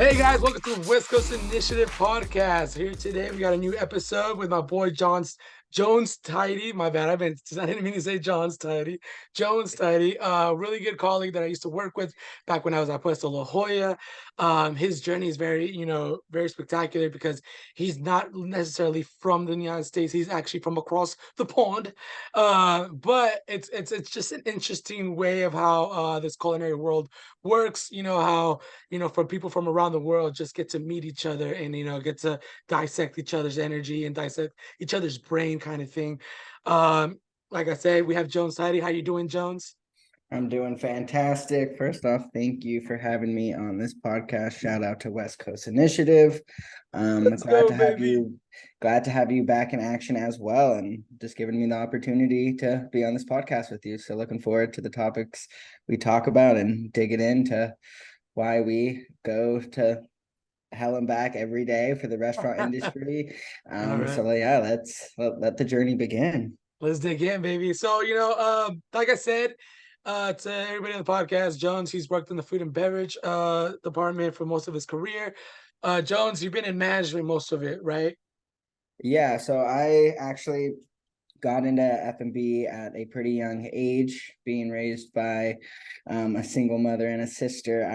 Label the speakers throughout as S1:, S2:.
S1: Hey guys, welcome to the West Coast Initiative podcast. Here today, we got a new episode with my boy Jones Tidy. My bad, I didn't mean to say John's Tidy. Jones Tidy, really good colleague that I used to work with back when I was at Puesto La Jolla. His journey is very spectacular because he's not necessarily from the United States. He's actually from across the pond. But it's just an interesting way of how this culinary world works. You know how for people from around the world just get to meet each other and get to dissect each other's energy and dissect each other's brain kind of thing. Like I said, we have Jones Tidy. How you doing, Jones?
S2: I'm doing fantastic. First off, thank you for having me on this podcast. Shout out to West Coast Initiative.
S1: Let's
S2: Glad
S1: go,
S2: to have
S1: baby.
S2: you back in action as well, and just giving me the opportunity to be on this podcast with you. So looking forward to the topics we talk about and digging into why we go to hell and back every day for the restaurant industry.
S1: All right.
S2: So yeah, let the journey begin.
S1: Let's dig in, baby. So, like I said, to everybody on the podcast, Jones, he's worked in the food and beverage department for most of his career. Jones, you've been in management most of it, right?
S2: Yeah, so I actually got into F&B at a pretty young age, being raised by a single mother and a sister.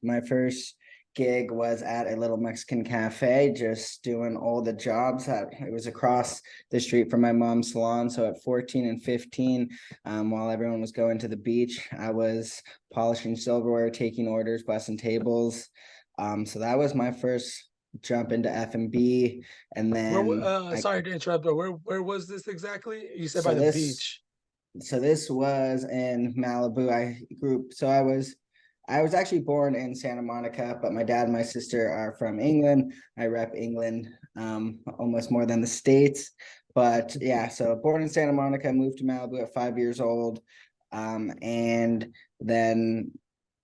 S2: My first gig was at a little Mexican cafe, just doing all the jobs. It was across the street from my mom's salon. So at 14 and 15, while everyone was going to the beach, I was polishing silverware, taking orders, bussing tables. So that was my first jump into F&B. And then I
S1: Sorry to interrupt, but where was this exactly? You said by
S2: so
S1: the
S2: this
S1: beach.
S2: so this was in Malibu. I was actually born in Santa Monica, but my dad and my sister are from England. I rep England almost more than the States. But yeah, so born in Santa Monica, moved to Malibu at 5 years old. And then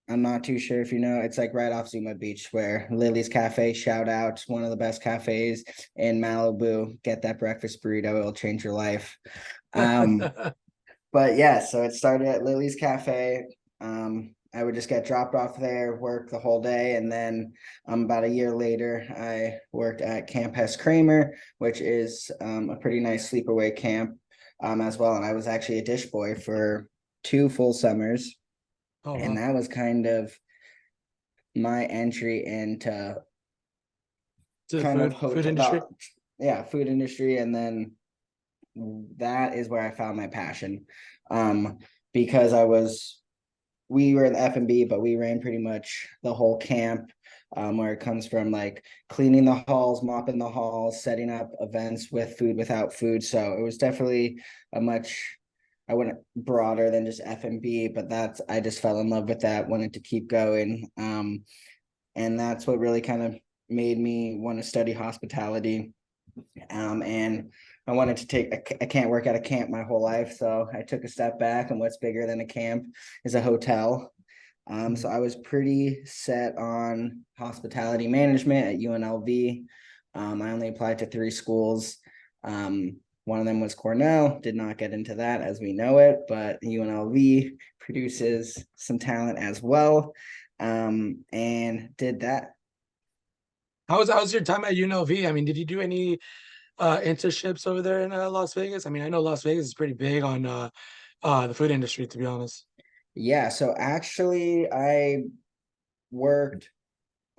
S2: I'm not too sure if you know, it's like right off Zuma Beach where Lily's Cafe, shout out, one of the best cafes in Malibu. Get that breakfast burrito, it'll change your life. Um, but yeah, so it started at Lily's Cafe. I would just get dropped off there, work the whole day, and then about a year later, I worked at Camp Hess Kramer, which is a pretty nice sleepaway camp as well. And I was actually a dish boy for 2 full summers,
S1: Oh
S2: and
S1: wow.
S2: that was kind of my entry into
S1: To the
S2: kind of
S1: food
S2: hotel,
S1: industry.
S2: food industry, and then that is where I found my passion. Because we were in F&B, but we ran pretty much the whole camp, where it comes from like cleaning the halls, mopping the halls, setting up events with food, without food. So it was definitely a much, I went broader than just F&B, but I just fell in love with that, wanted to keep going. And that's what really kind of made me want to study hospitality. And I wanted to I can't work at a camp my whole life. So I took a step back, and what's bigger than a camp is a hotel. So
S1: Mhm.
S2: I was pretty set on hospitality management at UNLV. I only applied to 3 schools. One of them was Cornell, did not get into that as we know it, but UNLV produces some talent as well. And did that.
S1: How's your time at UNLV? I mean, did you do any internships over there in Las Vegas? I mean, I know Las Vegas is pretty big on the food industry, to be honest.
S2: Yeah, so actually I worked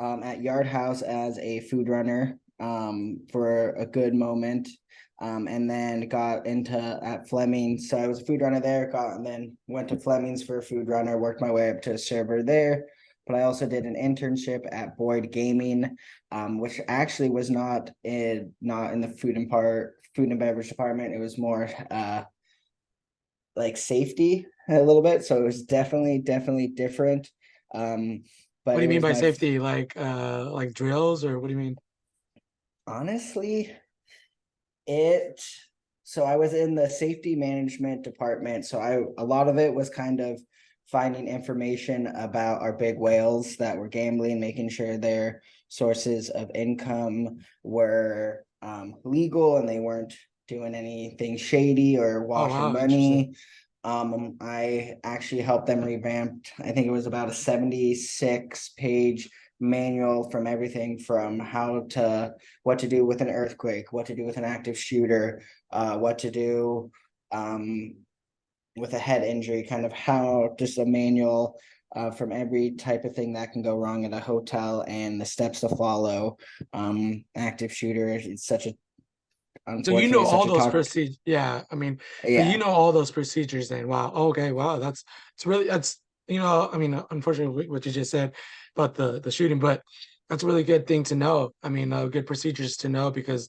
S2: at Yard House as a food runner for a good moment, and then got into at Fleming's. So I was a food runner there, and then went to Fleming's for a food runner, worked my way up to a server there. But I also did an internship at Boyd Gaming, which actually was not in the food and beverage department. It was more like safety a little bit. So it was definitely different.
S1: What
S2: But
S1: do you
S2: it
S1: mean
S2: was
S1: by
S2: my
S1: safety? Like drills, or what do you mean?
S2: honestly, it so I was in the safety management department. So a lot of it was kind of finding information about our big whales that were gambling, making sure their sources of income were legal and they weren't doing anything shady or
S1: Oh
S2: washing
S1: wow, interesting.
S2: money. I actually helped them revamp, I think it was about a 76 page manual from everything from what to do with an earthquake, what to do with an active shooter, what to do with a head injury, kind of how just a manual from every type of thing that can go wrong at a hotel and the steps to follow. Active shooter, it's such a
S1: So you
S2: unfortunately
S1: know
S2: it's such
S1: all
S2: a
S1: those
S2: talk.
S1: procedures. Yeah, I mean, so you
S2: Yeah,
S1: know all those procedures then. Wow. Okay. Wow. That's it's really that's I mean, unfortunately, what you just said about the shooting, but that's a really good thing to know. I mean, good procedures to know because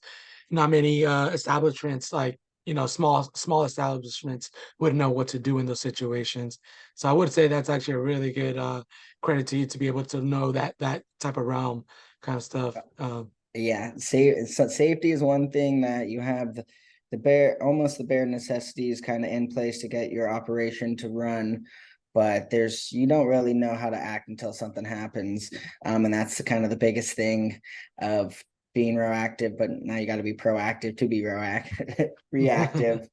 S1: not many establishments like small establishments would know what to do in those situations. So I would say that's actually a really good credit to you to be able to know that type of realm kind of stuff.
S2: yeah. Safety is one thing that you have the bare almost the bare necessities kind of in place to get your operation to run, but there's you don't really know how to act until something happens. And that's kind of the biggest thing of being reactive, but now you got to be proactive to be reactive.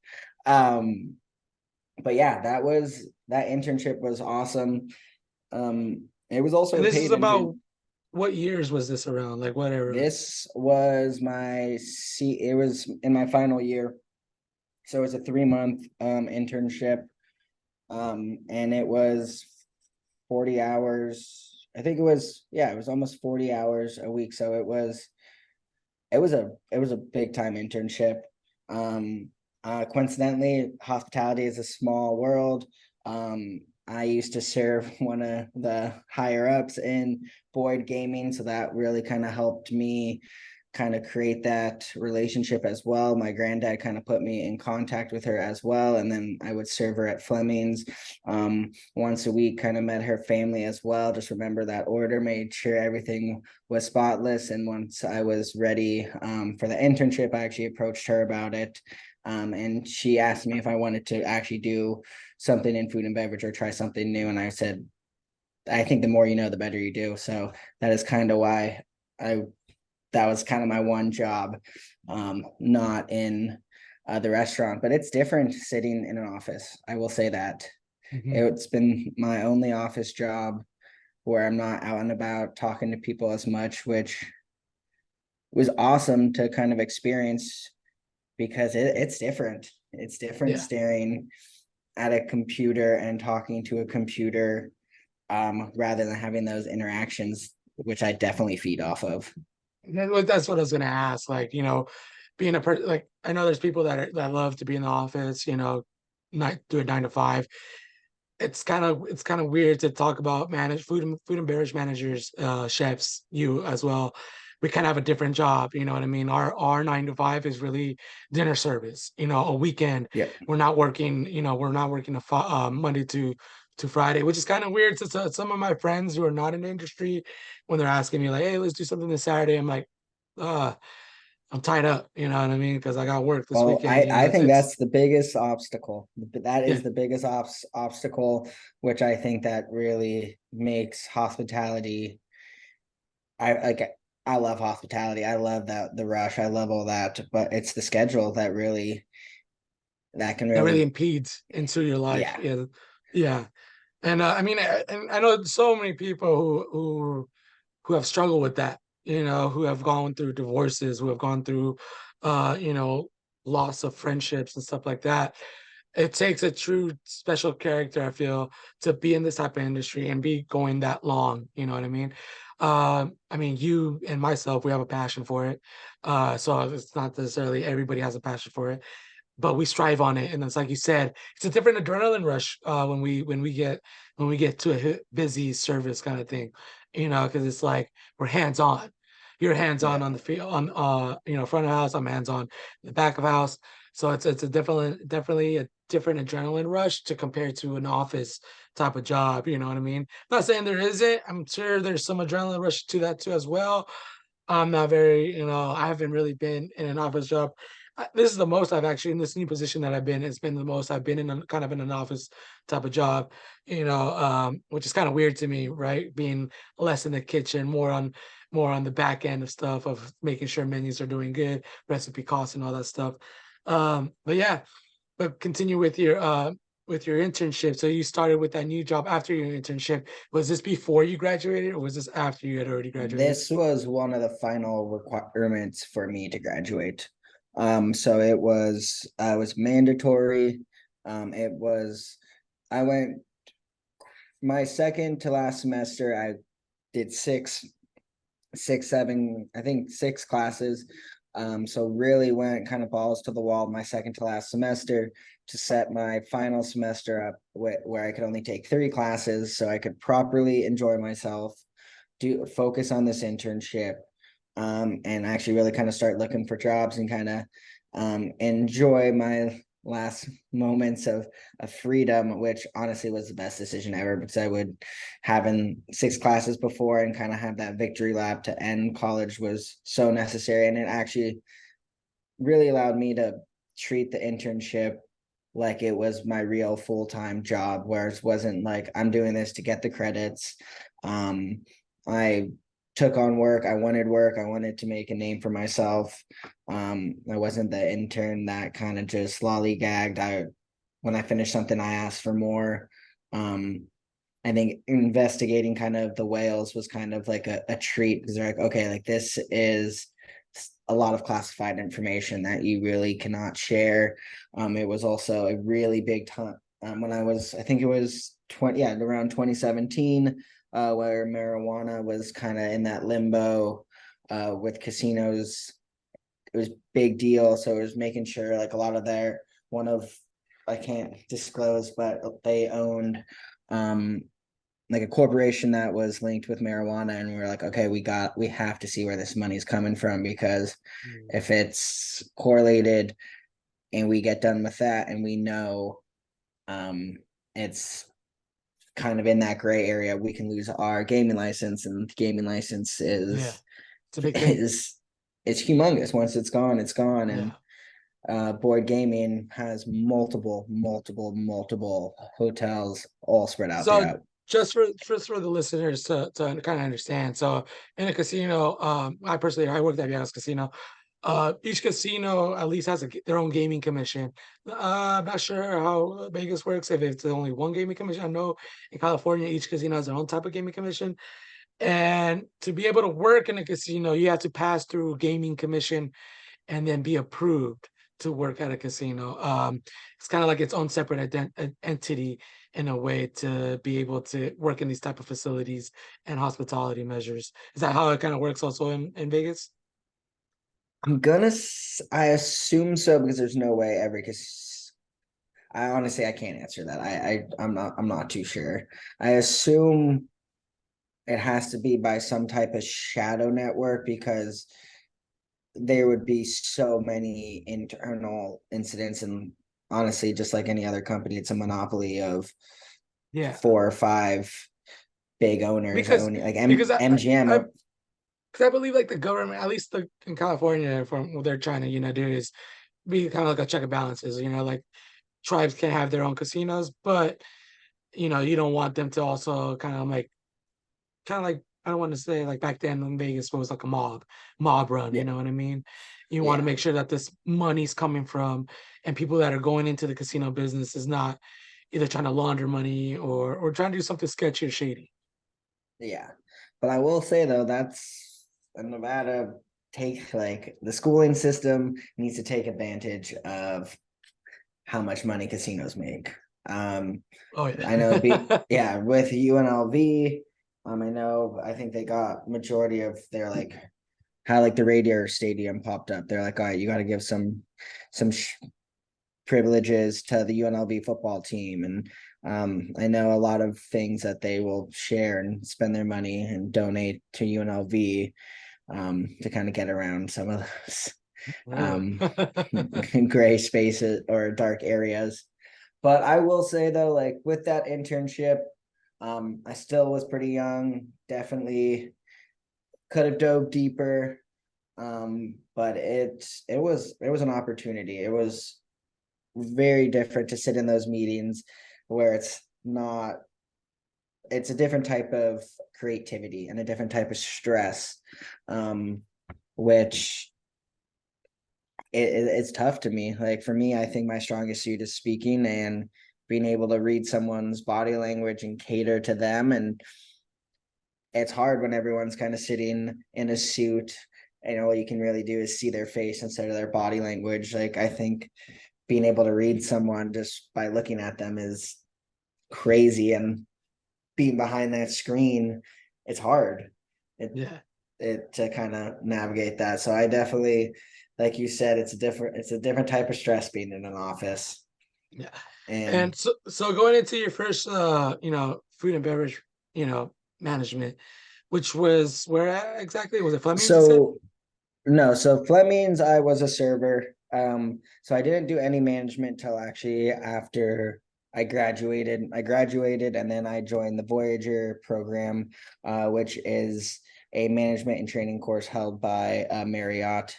S2: Um, but yeah, that internship was awesome. It was also
S1: And
S2: a
S1: this is
S2: paid intern.
S1: about what years was this around? Like what era?
S2: This was it was in my final year. So it was a 3 month internship. And it was 40 hours. I think it was almost 40 hours a week. So it was a big time internship. Coincidentally, hospitality is a small world. I used to serve one of the higher ups in Boyd Gaming, so that really kind of helped me kind of create that relationship as well. My granddad kind of put me in contact with her as well, and then I would serve her at Fleming's once a week. Kind of met her family as well. Just remember that order, made sure everything was spotless. And once I was ready for the internship, I actually approached her about it. And she asked me if I wanted to actually do something in food and beverage or try something new. And I said, I think the more you know, the better you do. So that is kind of why I that was kind of my one job, not in the restaurant. But it's different sitting in an office. I will say that
S1: Mhm.
S2: it's been my only office job where I'm not out and about talking to people as much, which was awesome to kind of experience because it's different. It's different
S1: Yeah.
S2: staring at a computer and talking to a computer rather than having those interactions, which I definitely feed off of.
S1: That's what I was gonna ask. Like, being a person like I know there's people that love to be in the office, not do it 9 to 5. It's kind of weird to talk about manage food and beverage managers, chefs, you as well. We kind of have a different job, you know what I mean? Our 9 to 5 is really dinner service, a weekend.
S2: Yep.
S1: We're not working Monday to Friday, which is kind of weird to some of my friends who are not in the industry when they're asking me like, hey, let's do something this Saturday. I'm like, uh, I'm tied up, you know what I mean? Because I got work this
S2: Well,
S1: weekend.
S2: I think
S1: It's
S2: that's the biggest obstacle. That
S1: yeah,
S2: is the biggest obstacle, which I think that really makes hospitality. I like. I love hospitality. I love that the rush. I love all that, but it's the schedule that can
S1: that really
S2: really,
S1: impedes into your life.
S2: yeah,
S1: Yeah, yeah. And I mean, and I know so many people who have struggled with that. Who have gone through divorces, who have gone through, uh, you know, loss of friendships and stuff like that. It takes a true special character, I feel, to be in this type of industry and be going that long. You know what I mean? I mean, you and myself, we have a passion for it. So it's not necessarily everybody has a passion for it, but we strive on it. And it's like you said, it's a different adrenaline rush when we get to a busy service kind of thing, because it's like we're hands on. You're hands
S2: yeah.
S1: on the field on front of house. I'm hands on the back of house. So it's a definitely a different adrenaline rush to compare to an office type of job. You know what I mean? Not saying there isn't. I'm sure there's some adrenaline rush to that too as well. I'm not very, I haven't really been in an office job. This is the most I've actually in this new position that I've been. It's been the most I've been in kind of in an office type of job, which is kind of weird to me, right? Being less in the kitchen, more on the back end of stuff of making sure menus are doing good, recipe costs and all that stuff. But yeah, but continue with your with your internship. So you started with that new job after your internship. Was this before you graduated, or was this after you had already graduated?
S2: This was one of the final requirements for me to graduate. So it was mandatory. It was I went my second to last semester. I did seven, I think six classes. So really went kind of balls to the wall my second to last semester to set my final semester up where I could only take three classes so I could properly enjoy myself, do focus on this internship, and actually really kind of start looking for jobs and kind of enjoy my last moments of freedom, which honestly was the best decision ever because I would having six classes before and kind of have that victory lap to end college was so necessary. And it actually really allowed me to treat the internship like it was my real full-time job, whereas it wasn't like I'm doing this to get the credits. I took on work. I wanted to make a name for myself. I wasn't the intern that kind of just lollygagged. When I finished something, I asked for more. I think investigating kind of the whales was kind of like a treat because they're like, okay, like this is a lot of classified information that you really cannot share. It was also a really big time when I think it was around 2017, where marijuana was kind of in that limbo with casinos. It was big deal, so it was making sure like a lot of their one of I can't disclose, but they owned like a corporation that was linked with marijuana, and we were like, okay, we have to see where this money's coming from, because
S1: Mm.
S2: if it's correlated and we get done with that and we know it's kind of in that gray area, we can lose our gaming license, and the gaming license
S1: Yeah,
S2: is
S1: it's a big thing.
S2: is it's humongous. Once it's gone, it's gone. And
S1: Yeah.
S2: board gaming has multiple hotels all spread out
S1: So
S2: throughout.
S1: just for the listeners to kind of understand. So in a casino, I personally I worked at Vegas Casino. Each casino at least has their own gaming commission. I'm not sure how Vegas works, if it's only one gaming commission. I know in California, each casino has their own type of gaming commission. And to be able to work in a casino, you have to pass through gaming commission and then be approved to work at a casino. It's kind of like its own separate entity in a way to be able to work in these type of facilities and hospitality measures. Is that how it kind of works also in Vegas?
S2: I assume so, because there's no way every cause I honestly I can't answer that. I'm not too sure. I assume it has to be by some type of shadow network, because there would be so many internal incidents, and honestly, just like any other company, it's a monopoly of
S1: Yeah,
S2: 4 or 5 big owners
S1: because
S2: owning like
S1: because
S2: MGM.
S1: I because I believe like the government, at least in California, from what they're trying to do is be kind of like a check and balances. Like tribes can have their own casinos, but you don't want them to also kind of like I don't want to say like back then in Vegas was like a mob run, you
S2: Yeah,
S1: know what I mean? You want to
S2: yeah,
S1: make sure that this money's coming from, and people that are going into the casino business is not either trying to launder money or trying to do something sketchy or shady.
S2: yeah. But I will say though, that's a Nevada take like the schooling system needs to take advantage of how much money casinos make. Um,
S1: Oh
S2: I know
S1: yeah.
S2: with UNLV, I think they got majority of their like how like the Radiator Stadium popped up. They're like, all right, you got to give some privileges to the UNLV football team, and I know a lot of things that they will share and spend their money and donate to UNLV, to kind of get around some of those
S1: Really?
S2: um, gray spaces or dark areas. But I will say though, like with that internship, I still was pretty young. Definitely could have dove deeper. But it was an opportunity. It was very different to sit in those meetings where it's a different type of creativity and a different type of stress, which it's tough to me. Like for me, I think my strongest suit is speaking, and being able to read someone's body language and cater to them. And it's hard when everyone's kind of sitting in a suit, and all you can really do is see their face instead of their body language. Like, I think being able to read someone just by looking at them is crazy, and being behind that screen, it's hard. It
S1: Yeah.
S2: it to kind of navigate that. So I definitely, like you said, it's a different type of stress being in an office.
S1: Yeah. And
S2: And
S1: so going into your first food and beverage, management, which was where exactly? Was it Fleming's, you said?
S2: so no, so Fleming's, I was a server. So I didn't do any management till actually after I graduated. I graduated and then I joined the Voyager program, which is a management and training course held by Marriott.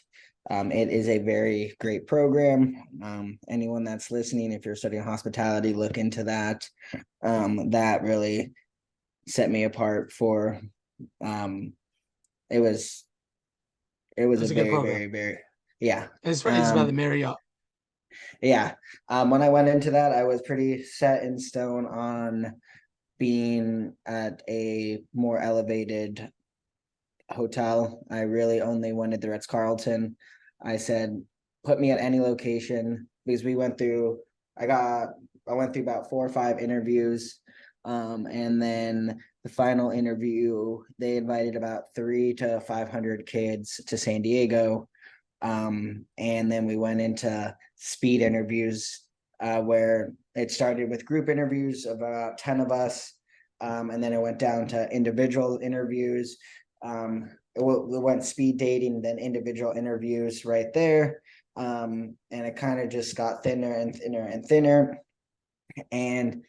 S2: It is a very great program. Anyone that's listening, if you're studying hospitality, look into that. That really set me apart for um, it was it was a
S1: It's a good
S2: very,
S1: program.
S2: very, very, yeah.
S1: And it's by the
S2: Um,
S1: Marriott.
S2: yeah. When I went into that, I was pretty set in stone on being at a more elevated hotel. I really only wanted the Ritz Carlton. I said, put me at any location, because I got, I went through about 4 or 5 interviews. And then the final interview, they invited about 3 to 500 kids to San Diego. And then we went into speed interviews, where it started with group interviews of about 10 of us. And then it went down to individual interviews. It went speed dating, then individual interviews right there. And it kind of just got thinner and thinner and thinner. And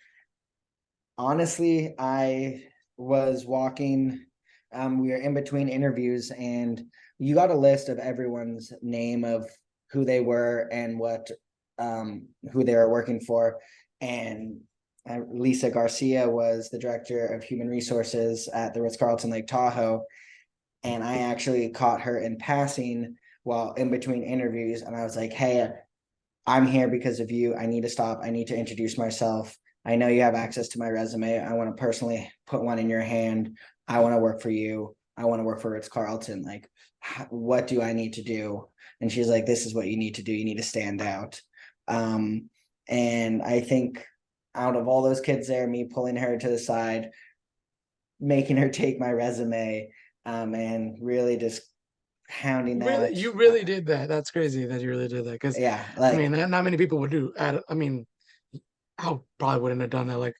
S2: honestly, I was walking, we were in between interviews, and you got a list of everyone's name of who they were and who they were working for. And Lisa Garcia was the director of human resources at the Ritz-Carlton Lake Tahoe. And I actually caught her in passing while in between interviews. And I was like, hey, I'm here because of you. I need to stop. I need to introduce myself. I know you have access to my resume. I want to personally put one in your hand. I want to work for you. I want to work for Ritz Carlton. Like, what do I need to do? And she's like, this is what you need to do. You need to stand out. Um, and I think out of all those kids there, me pulling her to the side, making her take my resume, and really just hounding
S1: Really,
S2: that.
S1: you really did that. That's crazy that you really did that. Because
S2: Yeah,
S1: I mean,
S2: like,
S1: not many people would do. I mean, I probably wouldn't have done that. Like,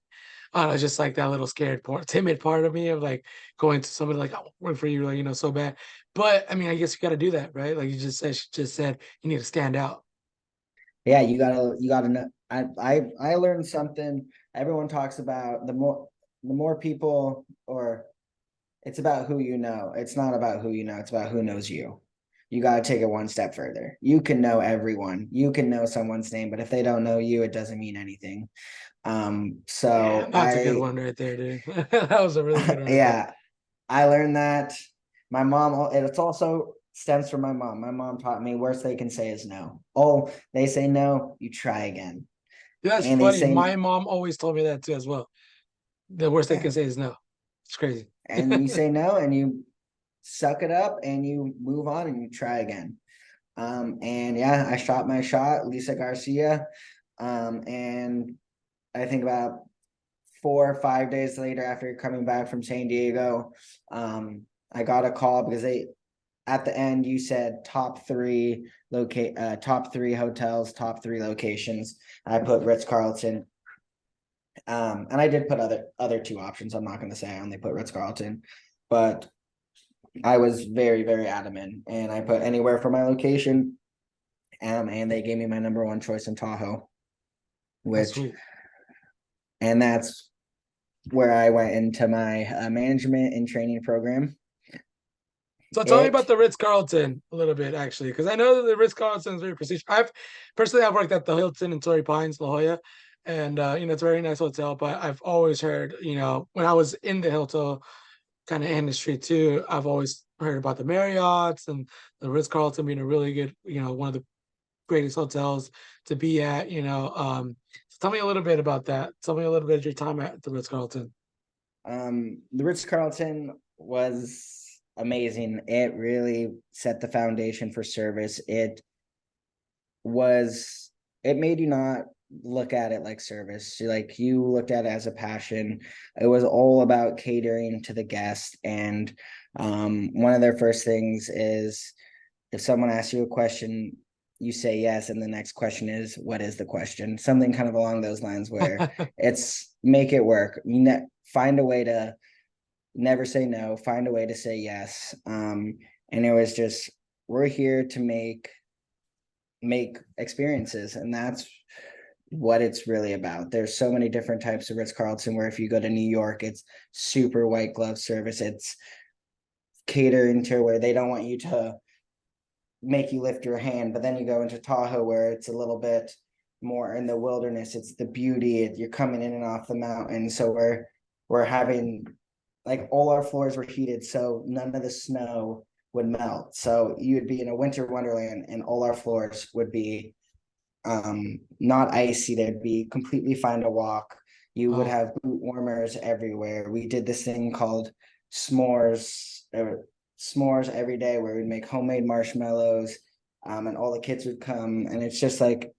S1: I don't know, just like that little scared part, timid part of me of like going to somebody like, I work for you, like, so bad. But I mean, I guess you got to do that, right? Like you just said, she just said you need to stand out.
S2: yeah, you gotta know. I learned something. Everyone talks about the more people, or it's about who you know. It's not about who you know, it's about who knows you. You got to take it one step further. You can know everyone, you can know someone's name, but if they don't know you, it doesn't mean anything.
S1: Yeah,
S2: So
S1: that's a good one right there, dude. That was a really good one right there.
S2: yeah, I learned that. My mom, it's also stems from my mom. My mom taught me, worst they can say is no. Oh, they say no, you try again.
S1: Dude, that's
S2: And they
S1: funny.
S2: say,
S1: My mom always told me that too as well. The worst they
S2: yeah,
S1: can say is no. It's crazy.
S2: and you say no, and you suck it up, and you move on, and you try again. And yeah, I shot my shot, Lisa Garcia. And I think about 4 or 5 days later, after coming back from San Diego, I got a call because they, at the end, you said top three hotels, top 3 locations. I put Ritz Carlton. And I did put other 2 options. I'm not going to say I only put Ritz Carlton, but I was very, very adamant, and I put anywhere for my location. And they gave me my number one choice in Tahoe,
S1: That's
S2: which,
S1: sweet.
S2: and that's where I went into my management and training program.
S1: So tell me about
S2: It
S1: the Ritz Carlton a little bit, actually, because I know that the Ritz Carlton is very prestigious. I've worked at the Hilton in Torrey Pines, La Jolla, and it's a very nice hotel. But I've always heard, when I was in the hotel kind of industry too, I've always heard about the Marriotts and the Ritz Carlton being a really good, one of the greatest hotels to be at. Tell me a little bit about that. Tell me a little bit of your time at the Ritz Carlton.
S2: The Ritz Carlton was amazing. It really set the foundation for service. Was it made you not look at it like service. Like you looked at it as a passion. It was all about catering to the guest. And one of their first things is if someone asks you a question, you say yes, and the next question is, what is the question? Something kind of along those lines where it's make it work. Find a way to never say no, find a way to say yes. And it was just, we're here to make experiences, and that's what it's really about. There's so many different types of Ritz-Carlton where if you go to New York, it's super white glove service. It's catering to where they don't want you to make you lift your hand, but then you go into Tahoe where it's a little bit more in the wilderness. It's the beauty. You're coming in and off the mountain. So we're having like all our floors were heated, so none of the snow would melt. So you would be in a winter wonderland and all our floors would be not icy, they'd be completely fine to walk. You would
S1: Oh,
S2: have boot warmers everywhere. We did this thing called s'mores, s'mores every day where we'd make homemade marshmallows, and all the kids would come, and it's just like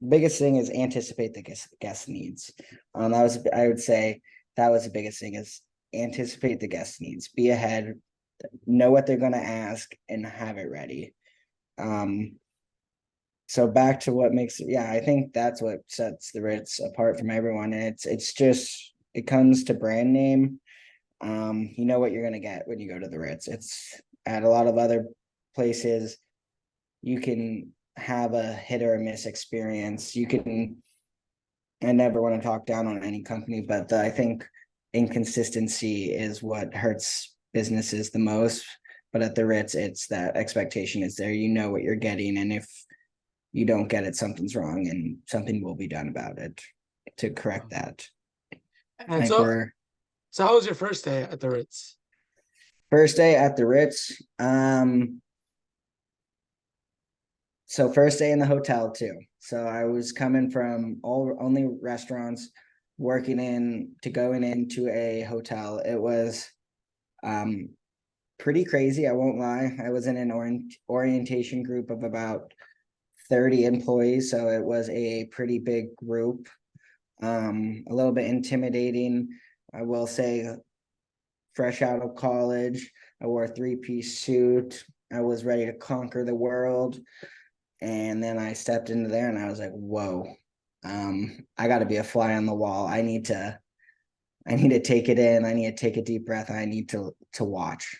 S2: biggest thing is anticipate the guest needs. That was, I would say, that was the biggest thing is anticipate the guest needs, be ahead, know what they're going to ask, and have it ready. So back to what makes it, yeah, I think that's what sets the Ritz apart from everyone. And it's just it comes to brand name. You know what you're gonna get when you go to the Ritz. It's at a lot of other places, you can have a hit or a miss experience. You can, I never want to talk down on any company, but I think inconsistency is what hurts businesses the most. But at the Ritz, it's that expectation is there. You know what you're getting, and if you don't get it, something's wrong, and something will be done about it to correct that.
S1: and
S2: Like we're
S1: so how was your first day at the Ritz?
S2: first day at the Ritz. So first day in the hotel too. So I was coming from all only restaurants, working in to going into a hotel. It was pretty crazy. I won't lie. I was in an orientation group of about 30 employees, so it was a pretty big group. A little bit intimidating, I will say. Fresh out of college, I wore a three-piece suit. I was ready to conquer the world, and then I stepped into there, and I was like, "Whoa, I got to be a fly on the wall. I need to take it in. I need to take a deep breath. I need to watch."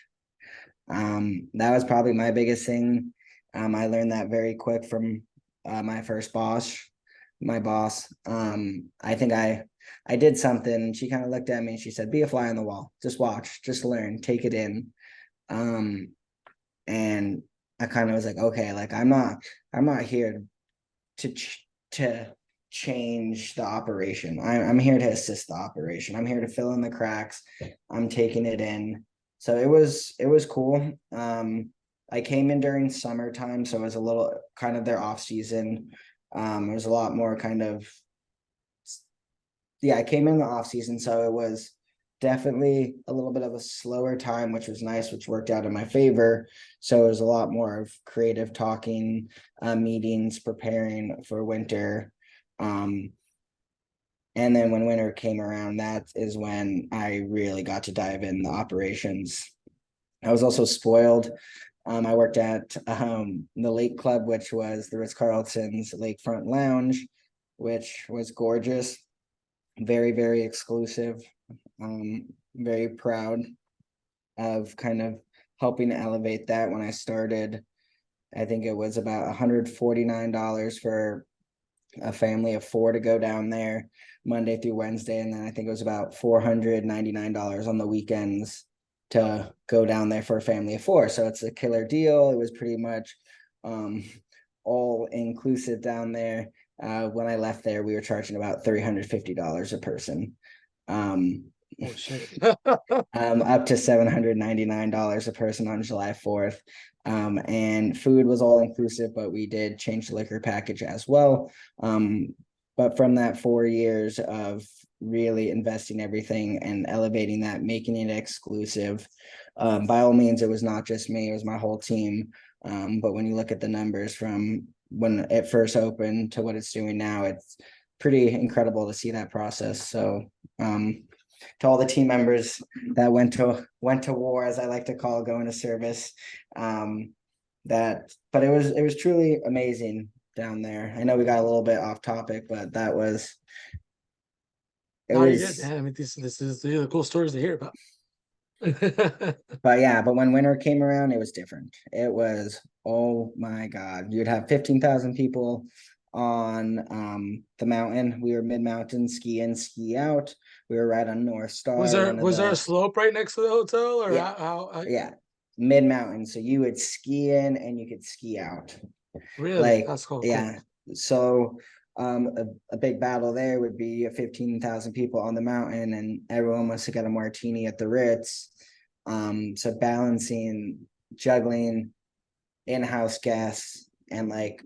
S2: That was probably my biggest thing. I learned that very quick from my first boss, my boss. I think I did something, and she kind of looked at me and she said, "Be a fly on the wall. Just watch, just learn, take it in." And I kind of was like, okay, like I'm not here to change the operation. I'm here to assist the operation. I'm here to fill in the cracks. I'm taking it in. So it was cool. I came in during summertime, so it was a little kind of their off season. It was a lot more kind of, yeah, I came in the off season, so it was definitely a little bit of a slower time, which was nice, which worked out in my favor. So it was a lot more of creative talking, meetings, preparing for winter. And then when winter came around, that is when I really got to dive in the operations. I was also spoiled. I worked at the Lake Club, which was the Ritz-Carlton's Lakefront Lounge, which was gorgeous, very, very exclusive. Very proud of kind of helping elevate that. When I started, I think it was about $149 for a family of four to go down there Monday through Wednesday. And then I think it was about $499 on the weekends to go down there for a family of four. So it's a killer deal. It was pretty much all inclusive down there. When I left there, we were charging about $350 a person.
S1: Oh shit.
S2: Up to $799 a person on July 4th. And food was all inclusive, but we did change the liquor package as well. But from that 4 years of really investing everything and elevating that, making it exclusive, by all means, it was not just me, it was my whole team. But when you look at the numbers from when it first opened to what it's doing now, it's pretty incredible to see that process. So to all the team members that went to war, as I like to call going to service, but it was truly amazing down there. I know we got a little bit off topic, but it
S1: No, you're good,
S2: was
S1: man. I mean, these are the cool stories to hear about.
S2: but yeah, but when winter came around, it was different. It was, oh my God, you'd have 15,000 people on the mountain. We were mid-mountain, ski in, ski out. We were right on North
S1: Was
S2: Star,
S1: there
S2: one of
S1: was there a
S2: the,
S1: slope right next to the hotel, or
S2: yeah,
S1: how
S2: yeah, mid-mountain. So you would ski in and you could ski out.
S1: really?
S2: Like,
S1: That's cool.
S2: yeah. So a big battle there would be 15,000 people on the mountain, and everyone must have got a martini at the Ritz. So balancing, juggling in-house guests and like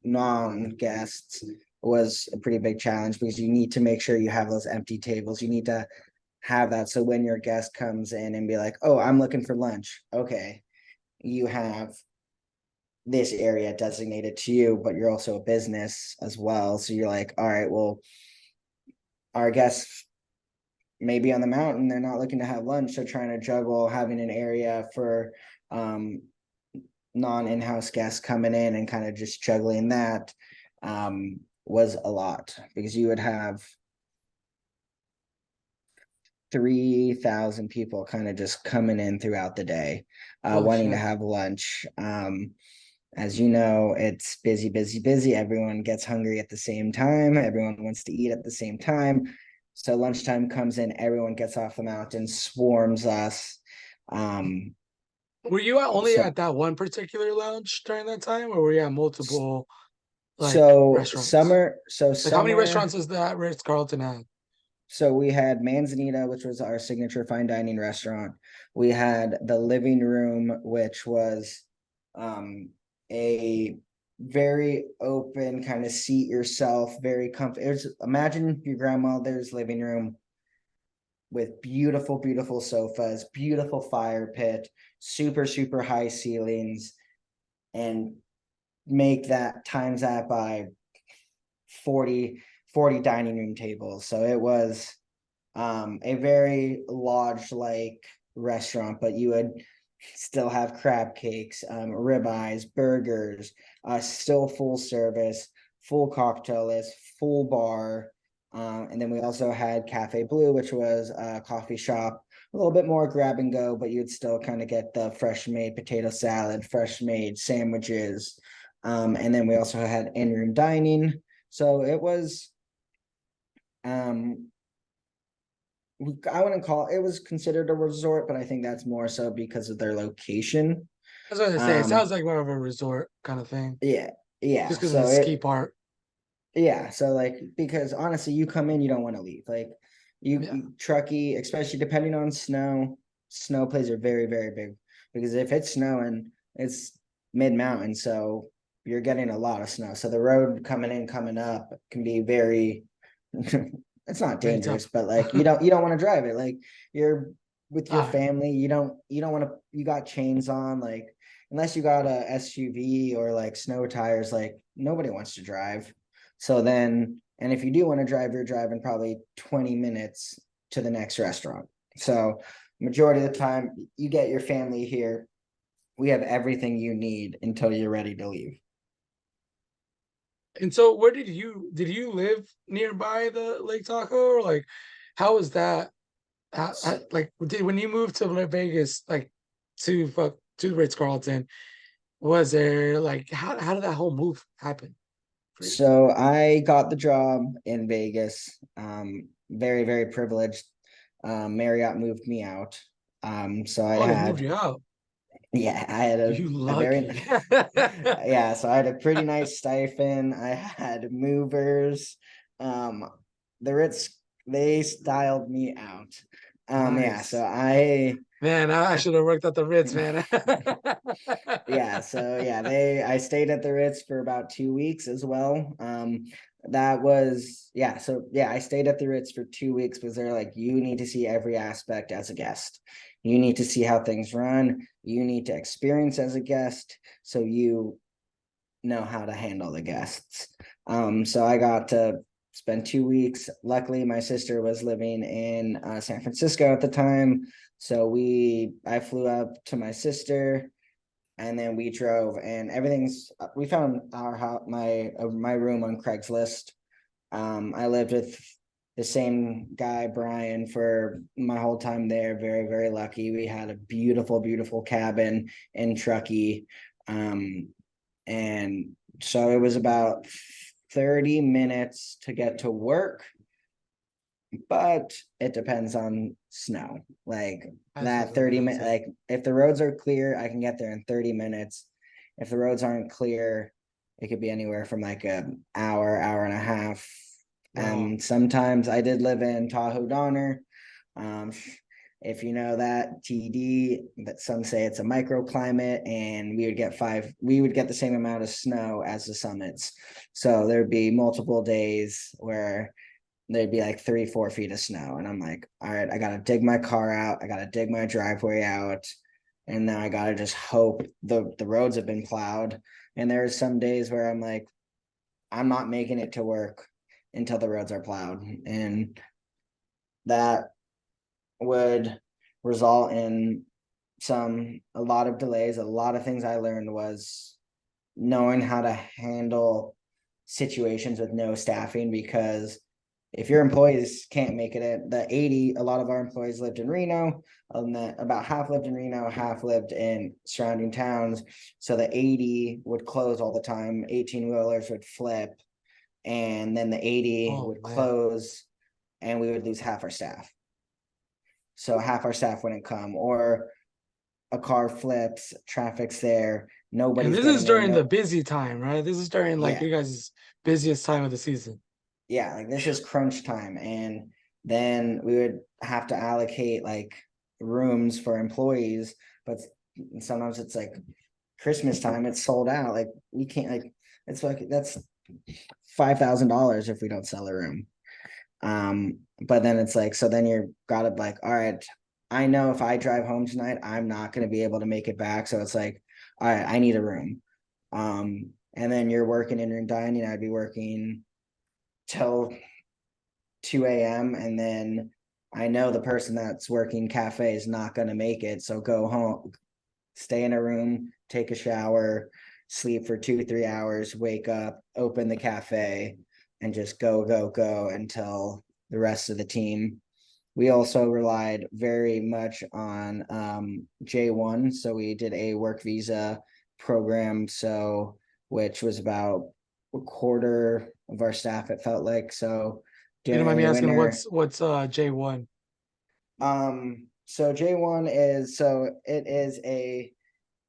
S2: non-guests was a pretty big challenge, because you need to make sure you have those empty tables. You need to have that, so when your guest comes in and be like, oh, I'm looking for lunch, okay, you have this area designated to you, but you're also a business as well. So you're like, all right, well, our guests may be on the mountain, they're not looking to have lunch. They're trying to juggle having an area for non-in-house guests coming in, and kind of just juggling that was a lot, because you would have 3,000 people kind of just coming in throughout the day,
S1: Holy
S2: wanting to
S1: shit.
S2: have lunch. As you know, it's busy, busy, busy. Everyone gets hungry at the same time. Everyone wants to eat at the same time. So lunchtime comes in, everyone gets off the mountain, swarms us. Um,
S1: Were you only
S2: so
S1: at that one particular lounge during that time, or were you at multiple like
S2: so
S1: restaurants?
S2: summer, so
S1: Like how many
S2: summer,
S1: restaurants is that Ritz Carlton have?
S2: so we had Manzanita, which was our signature fine dining restaurant. We had the living room, which was a very open kind of seat yourself, very comfy. It was, imagine your grandmother's living room with beautiful, beautiful sofas, beautiful fire pit, super, super high ceilings, and make that times that by 40 dining room tables. So it was a very lodge like restaurant, but you would still have crab cakes, ribeyes, burgers, still full service, full cocktail list, full bar. And then we also had Cafe Blue, which was a coffee shop, a little bit more grab and go, but you'd still kind of get the fresh made potato salad, fresh made sandwiches. And then we also had in room dining. So it was, um, I wouldn't call it was considered a resort, but I think that's more so because of their location.
S1: That's what I say. It sounds
S2: Um,
S1: like more of a resort kind of thing,
S2: yeah,
S1: just
S2: yeah.
S1: because of the ski part.
S2: Yeah. So like, because honestly, you come in, you don't want to leave. Like,
S1: Yeah,
S2: Truckee, especially depending on snow. Snow plays are very, very big, because if it's snowing, it's mid mountain, so you're getting a lot of snow. So the road coming in, coming up can be very it's not
S1: very
S2: dangerous,
S1: tough.
S2: but like you don't want to drive it. Like, you're with your
S1: Ah,
S2: family, you don't want to, you got chains on, like, unless you got a SUV or like snow tires, like nobody wants to drive. So then, and if you do want to drive, you're driving probably 20 minutes to the next restaurant. So majority of the time you get your family here. We have everything you need until you're ready to leave.
S1: and so where did you live nearby the Lake Tahoe, or like how was that? Like did when you moved to Vegas, like to Ritz Carlton, was there like how did that whole move happen for you?
S2: So I got the job in Vegas. Very, very privileged. Marriott moved me out. So I
S1: Oh, they moved
S2: had,
S1: you out.
S2: yeah, I had
S1: You
S2: a very,
S1: lucky.
S2: yeah, so I had a pretty nice stipend. I had movers. Um, the Ritz, they styled me out. Yeah, so
S1: Nice. Man, I should have worked at the Ritz, man.
S2: yeah, so yeah, I stayed at the Ritz for about 2 weeks as well. that was, yeah. So yeah, I stayed at the Ritz for 2 weeks because they're like, you need to see every aspect as a guest. You need to see how things run. You need to experience as a guest so you know how to handle the guests. So I got to spend 2 weeks. Luckily, my sister was living in San Francisco at the time. So I flew up to my sister, and then we drove, and we found our house, my room on Craigslist. I lived with the same guy, Brian, for my whole time there. Very, very lucky. We had a beautiful, beautiful cabin in Truckee. And so it was about 30 minutes to get to work, but it depends on snow. Like
S1: That's what
S2: that
S1: I was
S2: 30
S1: gonna
S2: minute,
S1: say.
S2: like if the roads are clear, I can get there in 30 minutes. If the roads aren't clear, it could be anywhere from like an hour, hour and a half.
S1: Wow.
S2: And sometimes I did live in Tahoe Donner. Um, if you know that TD, that some say it's a microclimate, and we would get the same amount of snow as the summits. So there'd be multiple days where there'd be like 3, 4 feet of snow. And I'm like, all right, I gotta dig my car out, I gotta dig my driveway out. And now I gotta just hope the roads have been plowed. And there's some days where I'm like, I'm not making it to work until the roads are plowed. And that would result in a lot of delays. A lot of things I learned was knowing how to handle situations with no staffing, because if your employees can't make it at the 80, a lot of our employees lived in Reno, about half lived in Reno, half lived in surrounding towns. So the 80 would close all the time, 18 wheelers would flip, and then the 80
S1: Oh
S2: would
S1: man.
S2: close, and we would lose half our staff. So half our staff wouldn't come, or a car flips, traffic's there,
S1: And
S2: nobody's
S1: this is
S2: getting in.
S1: during the
S2: No,
S1: busy time, right? This is during like
S2: yeah,
S1: you guys' busiest time of the season.
S2: yeah, like this is crunch time. And then we would have to allocate like rooms for employees, but sometimes it's like Christmas time, it's sold out. Like we can't, like, it's like that's $5,000 if we don't sell a room. But then it's like, so then you're gotta like, all right, I know if I drive home tonight, I'm not gonna be able to make it back. So it's like, all right, I need a room. And then you're working in your dining, I'd be working till 2 a.m. And then I know the person that's working cafe is not gonna make it. So go home, stay in a room, take a shower, sleep for 2, 3 hours, wake up, open the cafe, and just go, go, go until the rest of the team. We also relied very much on J1. So we did a work visa program, so which was about a quarter of our staff, it felt like. So
S1: If you don't mind
S2: during
S1: me
S2: the
S1: asking,
S2: winter,
S1: what's J1?
S2: so J1 is, so it is a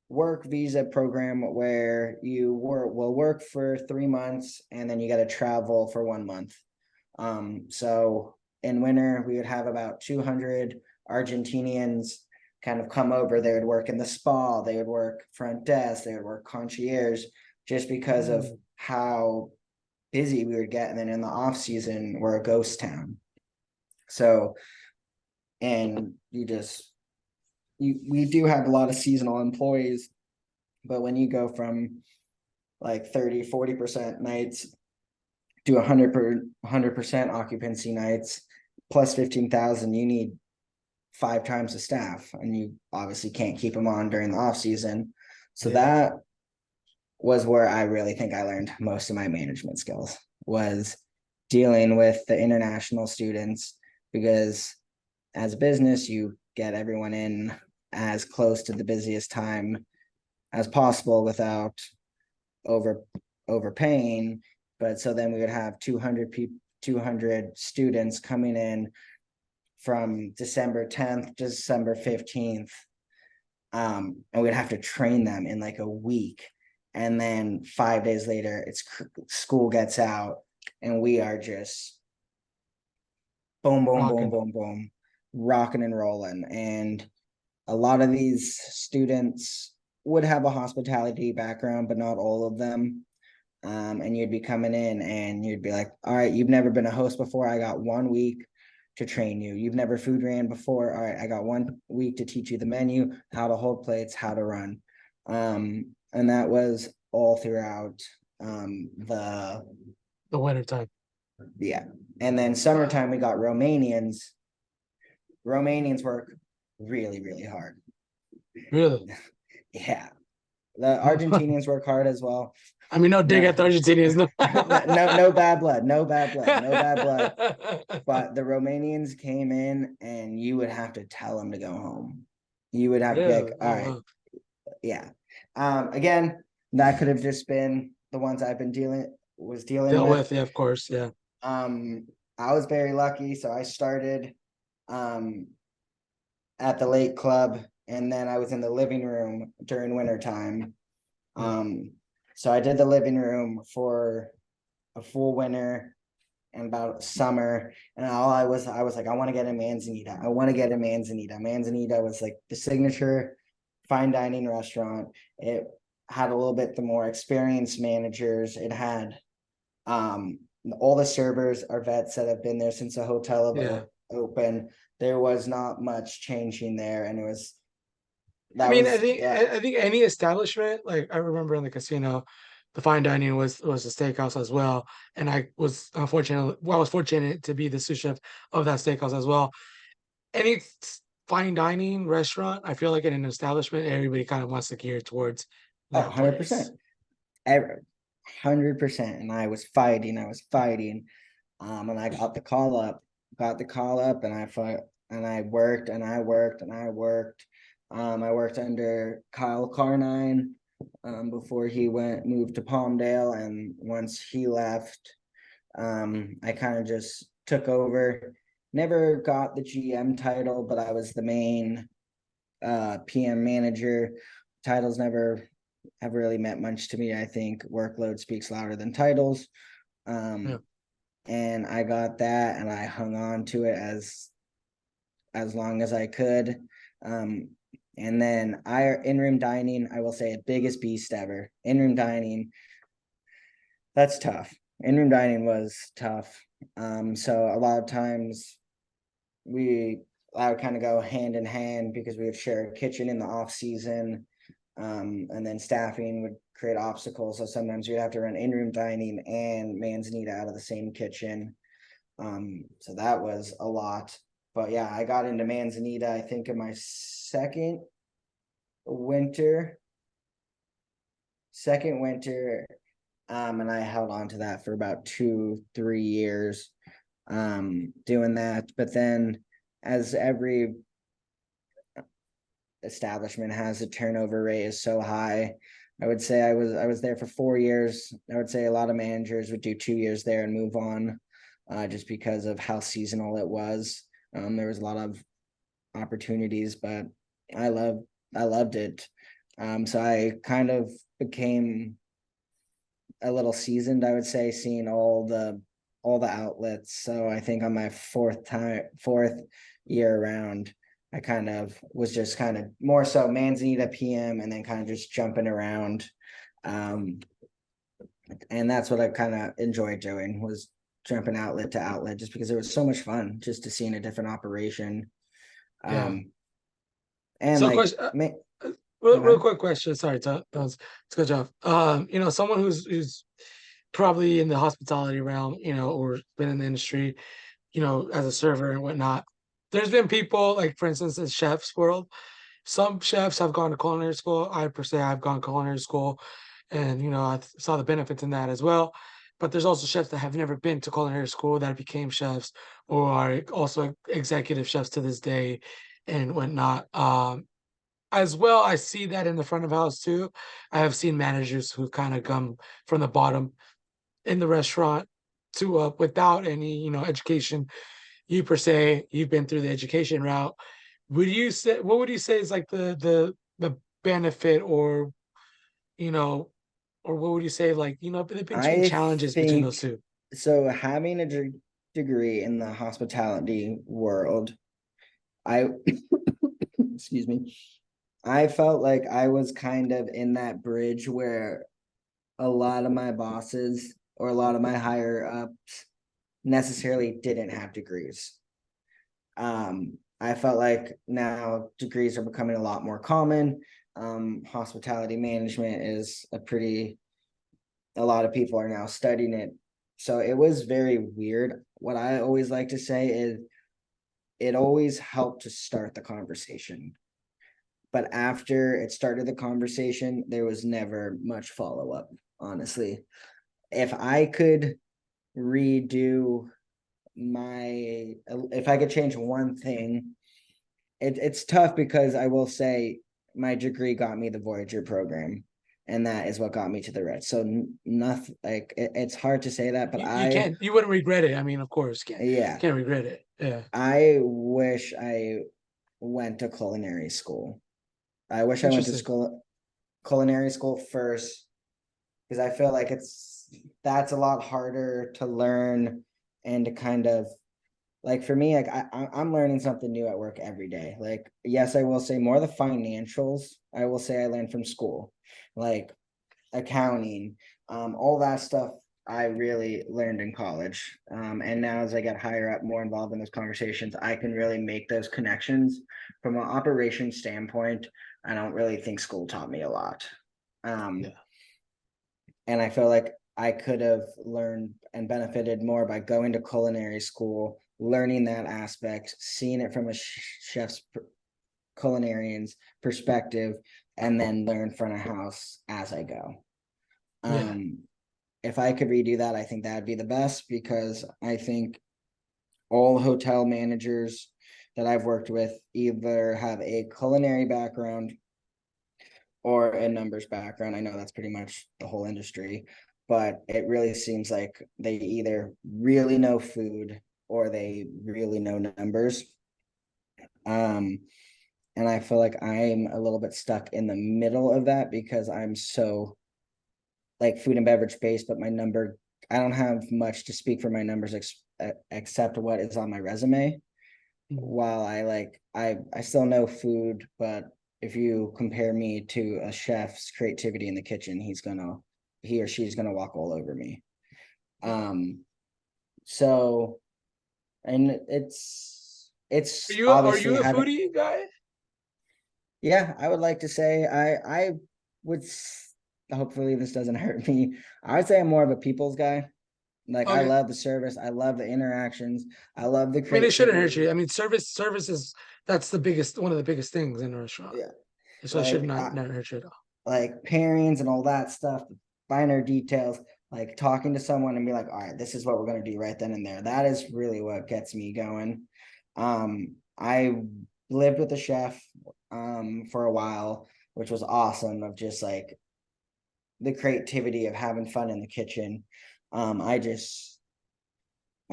S2: work visa program where you will work for 3 months, and then you got to travel for 1 month. So in winter, we would have about 200 Argentinians kind of come over. They would work in the spa, they would work front desk, they would work concierge, just because of
S1: Mm,
S2: how busy we would get. And then in the off season, we're a ghost town. So, and we do have a lot of seasonal employees, but when you go from like 30, 40% nights to 100% occupancy nights plus 15,000, you need 5 times the staff, and you obviously can't keep them on during the off season. So
S1: yeah.
S2: that was where I really think I learned most of my management skills, was dealing with the international students, because as a business, you get everyone in as close to the busiest time as possible without over overpaying. But so then we would have 200 people, 200 students coming in from December 10th to December 15th. And we'd have to train them in like a week. And then 5 days later, school gets out, and we are just boom, boom, boom,
S1: Rocking.
S2: boom, boom, rocking and rolling. And a lot of these students would have a hospitality background, but not all of them. And you'd be coming in and you'd be like, all right, you've never been a host before. I got 1 week to train you. You've never food ran before. All right, I got 1 week to teach you the menu, how to hold plates, how to run. And that was all throughout the
S1: The winter time.
S2: yeah. And then summertime we got Romanians. Romanians work really, really hard.
S1: Really?
S2: Yeah. The Argentinians work hard as well.
S1: I mean, no dig
S2: No,
S1: at the Argentinians. No.
S2: no bad blood, no bad blood, no bad blood. But the Romanians came in and you would have to tell them to go home. You would have to be like,
S1: Really?
S2: all
S1: Oh,
S2: right,
S1: wow.
S2: yeah. Again, that could have just been the ones I've been dealing
S1: Dealt
S2: with.
S1: with, yeah, of course, yeah.
S2: Um, I was very lucky, so I started at the lake club, and then I was in the living room during winter time.
S1: Yeah.
S2: So I did the living room for a full winter and about summer, and I was like, I want to get a Manzanita. I want to get a Manzanita. Manzanita was like the signature fine dining restaurant. It had a little bit the more experienced managers. It had um all the servers are vets that have been there since the hotel
S1: Yeah.
S2: have open. There was not much changing there, and it was
S1: I
S2: that
S1: mean,
S2: was yeah.
S1: I think any establishment, like I remember in the casino, the fine dining was a steakhouse as well. And I was fortunate to be the sous chef of that steakhouse as well. Any fine dining restaurant, I feel like in an establishment, everybody kind of wants to gear towards
S2: Oh,
S1: that
S2: 100%.
S1: place.
S2: 100%. And I was fighting. And I got the call up, and I fought, and I worked, and I worked, and I worked. I worked under Kyle Carnine before he moved to Palmdale. And once he left, I kind of just took over. Never got the GM title, but I was the main PM manager. Titles never have really meant much to me. I think workload speaks louder than titles.
S1: Yeah.
S2: Um, and I got that, and I hung on to it as long as I could. Um, and then in room dining, I will say a biggest beast ever. In room dining, that's tough. In room dining was tough. So a lot of times we I would kind of go hand in hand because we would share a kitchen in the off season, and then staffing would create obstacles. So sometimes we'd have to run in-room dining and Manzanita out of the same kitchen. So that was a lot. But yeah, I got into Manzanita, I think, in my winter, second winter, and I held on to that for about 2-3 years, doing that. But then, as every establishment has, the turnover rate is so high. I would say I was there for 4 years. I would say a lot of managers would do 2 years there and move on, just because of how seasonal it was. There was a lot of opportunities, but I loved I loved it. So I kind of became a little seasoned, I would say, seeing all the outlets. So I think on my fourth year around, I kind of was just kind of more so Manzanita PM, and then kind of just jumping around. Um, and that's what I kind of enjoyed doing, was jumping outlet to outlet, just because it was so much fun just to see in a different operation.
S1: Yeah.
S2: Um, and
S1: So,
S2: like,
S1: question,
S2: go
S1: real
S2: ahead.
S1: quick question. Sorry, that was it's a good job. Someone who's probably in the hospitality realm, or been in the industry, as a server and whatnot. There's been people like, for instance, in chefs world, some chefs have gone to culinary school. I per se, I've gone to culinary school, and I saw the benefits in that as well. But there's also chefs that have never been to culinary school that became chefs or are also executive chefs to this day and whatnot. As well, I see that in the front of house too. I have seen managers who kind of come from the bottom in the restaurant to up without any, education. You per se, you've been through the education route. What would you say is like the benefit, or you know, or what would you say, like, there between
S2: I
S1: challenges between those
S2: think
S1: two?
S2: so. Having a degree in the hospitality world, I excuse me, I felt like I was kind of in that bridge where a lot of my bosses or a lot of my higher ups necessarily didn't have degrees. I felt like now degrees are becoming a lot more common. Hospitality management is a lot of people are now studying it. So it was very weird. What I always like to say is it always helped to start the conversation. But after it started the conversation, there was never much follow up, honestly. If I could redo if I could change one thing, it's tough because I will say my degree got me the Voyager program, and that is what got me to the Reds. So nothing like it's hard to say that, but
S1: You can't, you wouldn't regret it. I mean, of course,
S2: yeah,
S1: can't regret it. Yeah,
S2: I wish I went to culinary school. I wish I went to
S1: interesting.
S2: school culinary school first because I feel like that's a lot harder to learn and to kind of like for me, like I'm learning something new at work every day. Like, yes, I will say more of the financials. I will say I learned from school, like accounting, all that stuff. I really learned in college, and now as I get higher up, more involved in those conversations, I can really make those connections from an operation standpoint. I don't really think school taught me a lot, um,
S1: Yeah,
S2: and I feel like I could have learned and benefited more by going to culinary school, learning that aspect, seeing it from a chef's culinarian's perspective, and then learn front of house as I go.
S1: yeah.
S2: Um, if I could redo that, I think that'd be the best because I think all hotel managers that I've worked with either have a culinary background or a numbers background. I know that's pretty much the whole industry, but it really seems like they either really know food or they really know numbers. Um, and I feel like I'm a little bit stuck in the middle of that because I'm so like food and beverage based, but I don't have much to speak for my numbers except what is on my resume.
S1: Mhm.
S2: While I still know food, but if you compare me to a chef's creativity in the kitchen, he or she's gonna walk all over me. Um, so and it's
S1: Are
S2: obviously
S1: you a
S2: having
S1: foodie guy?
S2: yeah, I would like to say I would hopefully this doesn't hurt me. I would say I'm more of a people's guy. Like I
S1: Okay.
S2: love the service, I love the interactions, I love the
S1: I mean, it shouldn't hurt
S2: creativity.
S1: you. I mean, service is that's the biggest, one of the biggest things in a restaurant.
S2: Yeah.
S1: So it should
S2: Like
S1: not never hurt you at all.
S2: like pairings and all that stuff, finer details, like talking to someone and be like, all right, this is what we're gonna do right then and there. That is really what gets me going. I lived with a chef for a while, which was awesome of just like the creativity of having fun in the kitchen. I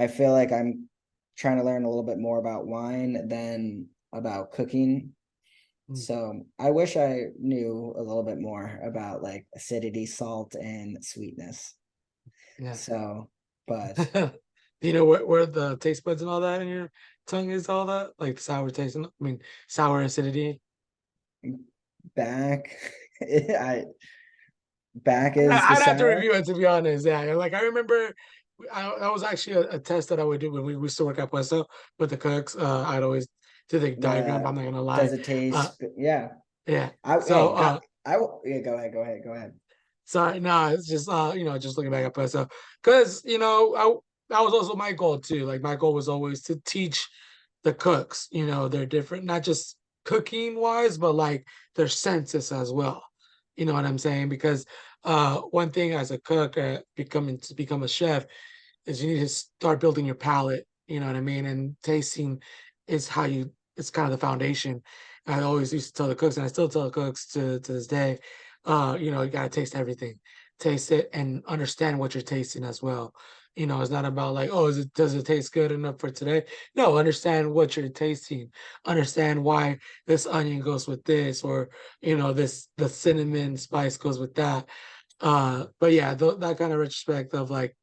S2: feel like I'm trying to learn a little bit more about wine than about cooking.
S1: Mm,
S2: So I wish I knew a little bit more about like acidity, salt, and sweetness.
S1: yeah.
S2: So, but
S1: Do you know where the taste buds and all that in your tongue is, all that? Like sour taste and I mean sour acidity.
S2: back, I back is the
S1: I'd have to
S2: sour.
S1: review it, to be honest. Yeah, like I remember, that was actually a test that I would do when we used to work at Puesto with the cooks. I'd always do the diagram. I'm
S2: The
S1: not gonna lie.
S2: does it
S1: Uh,
S2: taste? Yeah.
S1: yeah.
S2: I
S1: So,
S2: hey got I yeah. Go ahead. Go ahead. Go ahead.
S1: sorry, no, it's just just looking back at Puesto, because that was also my goal too. Like my goal was always to teach the cooks. They're different, not just cooking wise, but like their senses as well. You know what I'm saying? Because one thing as a cook, become a chef, is you need to start building your palate. You know what I mean? And tasting is how you. It's kind of the foundation. I always used to tell the cooks, and I still tell the cooks to this day. You gotta taste everything, taste it, and understand what you're tasting as well. It's not about like, oh, does it taste good enough for today? No, understand what you're tasting. Understand why this onion goes with this, or the cinnamon spice goes with that. But yeah, that kind of retrospect of like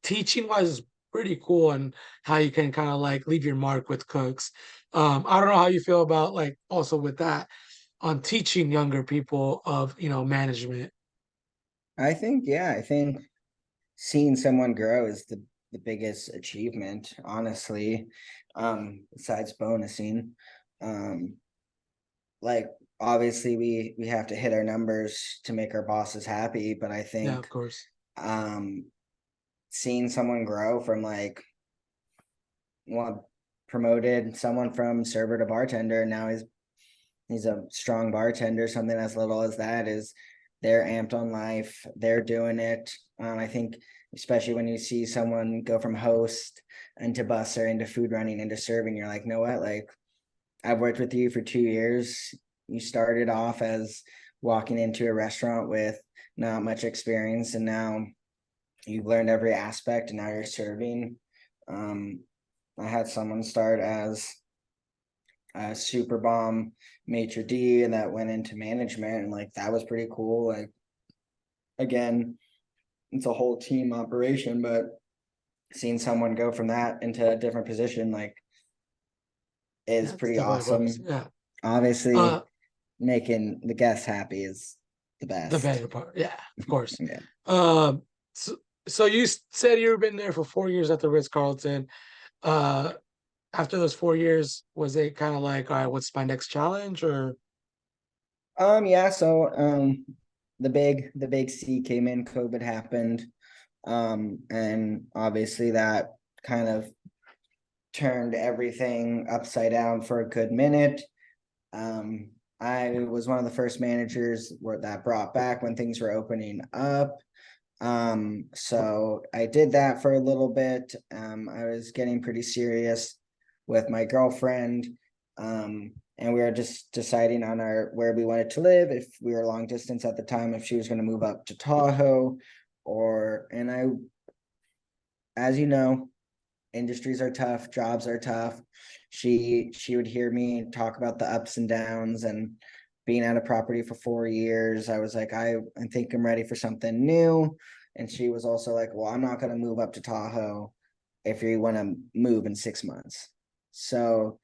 S1: teaching wise is pretty cool, and how you can kind of like leave your mark with cooks. I don't know how you feel about like also with that on teaching younger people of management.
S2: I think seeing someone grow is the biggest achievement, honestly. Besides bonusing. Um, like obviously we have to hit our numbers to make our bosses happy, but I
S1: Yeah,
S2: think
S1: of course.
S2: um seeing someone grow from like well promoted someone from server to bartender, now he's a strong bartender, something as little as that is they're amped on life, they're doing it. I think especially when you see someone go from host into busser into food running into serving, you're like, know what, like I've worked with you for 2 years. You started off as walking into a restaurant with not much experience, and now you've learned every aspect, and now you're serving. um, I had someone start as a super bomb maitre d, and that went into management, and like that was pretty cool. Like again, it's a whole team operation, but seeing someone go from that into a different position like is
S1: Yeah, it's
S2: pretty
S1: definitely a bonus.
S2: awesome.
S1: Yeah.
S2: Obviously,
S1: Uh,
S2: making the guests happy is the
S1: the
S2: best.
S1: better part. Yeah, of course.
S2: Yeah.
S1: Um, so, so you said you've been there for 4 years at the Ritz Carlton. Uh, after those 4 years, was it kind of like, all right, what's my next challenge? Or
S2: Yeah, so the big C came in, COVID happened. And obviously that kind of turned everything upside down for a good minute. Um, I was one of the first managers that brought back when things were opening up. So I did that for a little bit. I was getting pretty serious with my girlfriend. And we were just deciding on our where we wanted to live, if we were long distance at the time, if she was going to move up to Tahoe, or and I, as you know, industries are tough, jobs are tough. She would hear me talk about the ups and downs and being out of property for 4 years. I was like, I think I'm ready for something new. And she was also like, well, I'm not gonna move up to Tahoe if you want to move in 6 months. So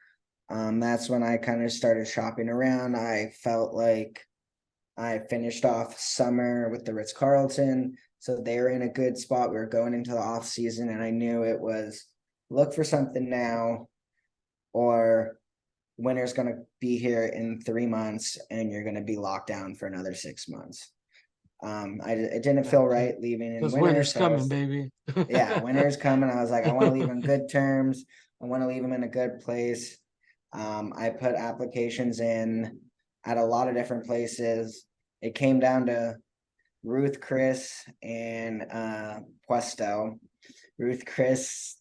S2: that's when I kind of started shopping around. I felt like I finished off summer with the Ritz Carlton, so they were in a good spot. We were going into the off season, and I knew it was look for something now, or winter's going to be here in 3 months, and you're going to be locked down for another 6 months. It didn't
S1: yeah,
S2: feel right leaving in
S1: because
S2: winter,
S1: winter's
S2: so I
S1: coming,
S2: was
S1: baby.
S2: yeah, winter's coming. I was like, I want to leave on good terms. I want to leave them in a good place. I put applications in at a lot of different places. It came down to Ruth Chris and Puesto. Ruth Chris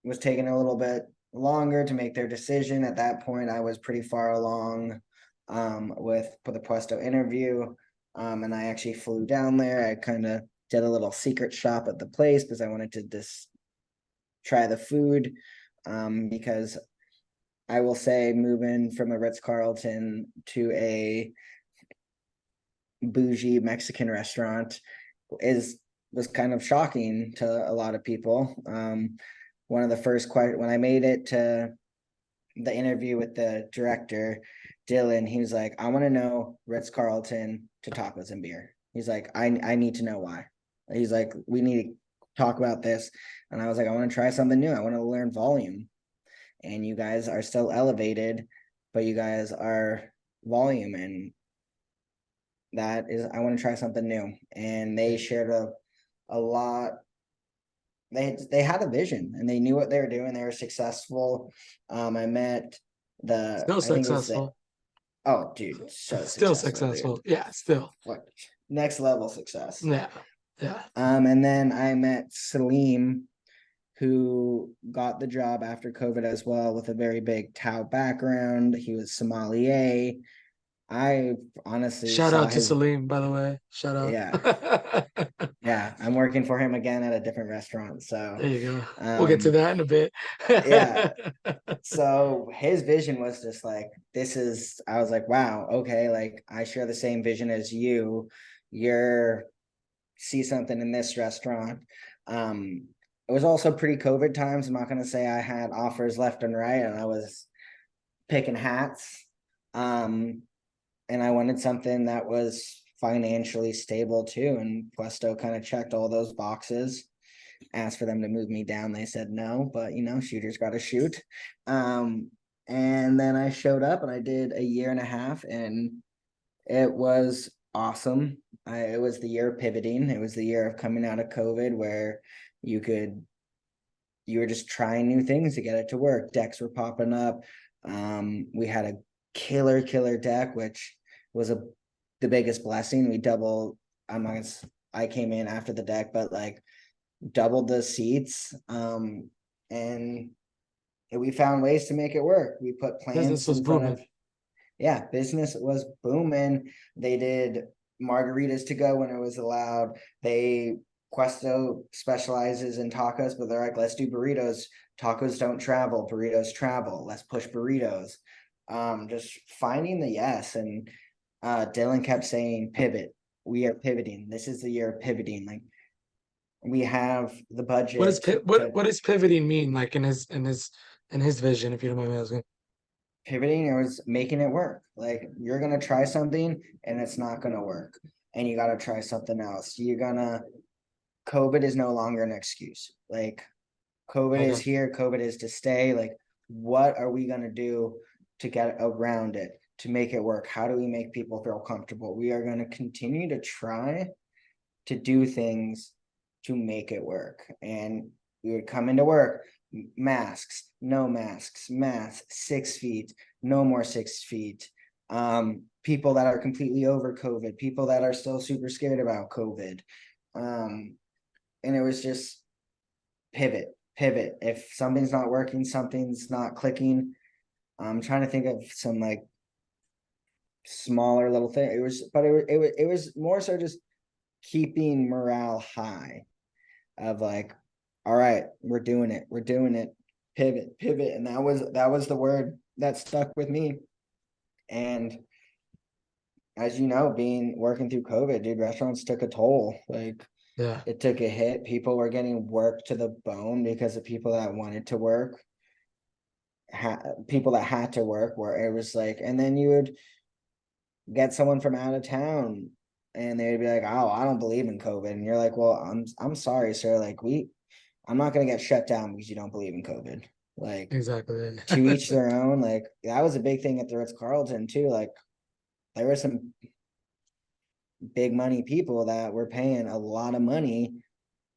S2: was taking a little bit longer to make their decision. At that point, I was pretty far along with the Puesto interview. And I actually flew down there. I kind of did a little secret shop at the place because I wanted to just try the food. Because I will say, moving from a Ritz Carlton to a bougie Mexican restaurant is was kind of shocking to a lot of people. One of the first questions when I made it to the interview with the director, Dylan, he was like, I want to know Ritz Carlton to tacos and beer. He's like, I need to know why. He's like, we need to talk about this. And I was like, I want to try something new. I want to learn volume. And you guys are still elevated, but you guys are volume. And that is, I want to try something new. And they shared a lot. They had a vision and they knew what they were doing. They were successful. I met
S1: Still
S2: I think it was the
S1: successful.
S2: oh dude, so
S1: Still
S2: successful,
S1: successful.
S2: dude.
S1: Yeah, still.
S2: What next level success.
S1: Yeah. Yeah.
S2: And then I met Salim, who got the job after COVID as well, with a very big Tao background. He was sommelier. I honestly
S1: Shout
S2: saw
S1: out to
S2: his
S1: Salim, by the way. Shout
S2: yeah,
S1: out.
S2: yeah. I'm working for him again at a different restaurant. So
S1: There you go. We'll get to
S2: um
S1: that in a bit.
S2: yeah, so his vision was just like, this is, I was like, wow, okay, like I share the same vision as you. You're see something in this restaurant. It was also pre-COVID times. I'm not gonna say I had offers left and right, and I was picking hats. And I wanted something that was financially stable too. And Puesto kind of checked all those boxes. Asked for them to move me down. They said no, but shooters got to shoot. And then I showed up and I did a year and a half, and it was awesome. It was the year of pivoting. It was the year of coming out of COVID where you could you were just trying new things to get it to work. Decks were popping up. We had a killer deck, which was the biggest blessing. We doubled. I'm not gonna, I came in after the deck, but like doubled the seats. And we found ways to make it work. We put
S1: Business
S2: plants
S1: was
S2: in front
S1: booming.
S2: of, yeah, business was booming. They did margaritas to go when it was allowed. Questo specializes in tacos, but they're like, let's do burritos. Tacos don't travel, burritos travel. Let's push burritos. Just finding the yes. And Dylan kept saying, pivot. We are pivoting. This is the year of pivoting. Like, we have the
S1: What is
S2: budget to
S1: what does pivoting mean? Like in his vision, if you don't mind me asking.
S2: pivoting, or was making it work. Like, you're gonna try something and it's not gonna work, and you gotta try something else. COVID is no longer an excuse. Like, COVID is
S1: Okay.
S2: here, COVID is to stay. Like, what are we gonna do to get around it, to make it work? How do we make people feel comfortable? We are gonna continue to try to do things to make it work. And we would come into work, masks, no masks, masks, 6 feet, no more 6 feet. People that are completely over COVID, people that are still super scared about COVID. And it was just pivot. If something's not working, something's not clicking. I'm trying to think of some like smaller little thing. It was more so just keeping morale high of like, all right, we're doing it, pivot. And that was the word that stuck with me. And as you know, being working through COVID, dude, restaurants took a toll. Like,
S1: Yeah.
S2: it took a hit. People were getting worked to the bone because of people that wanted to work, people that had to work, where it was like, and then you would get someone from out of town and they'd be like, oh, I don't believe in COVID. And you're like, well, I'm sorry, sir. Like, I'm not gonna get shut down because you don't believe in COVID. Like,
S1: Exactly.
S2: to each their own. Like, that was a big thing at the Ritz Carlton too. Like, there were some big money people that were paying a lot of money,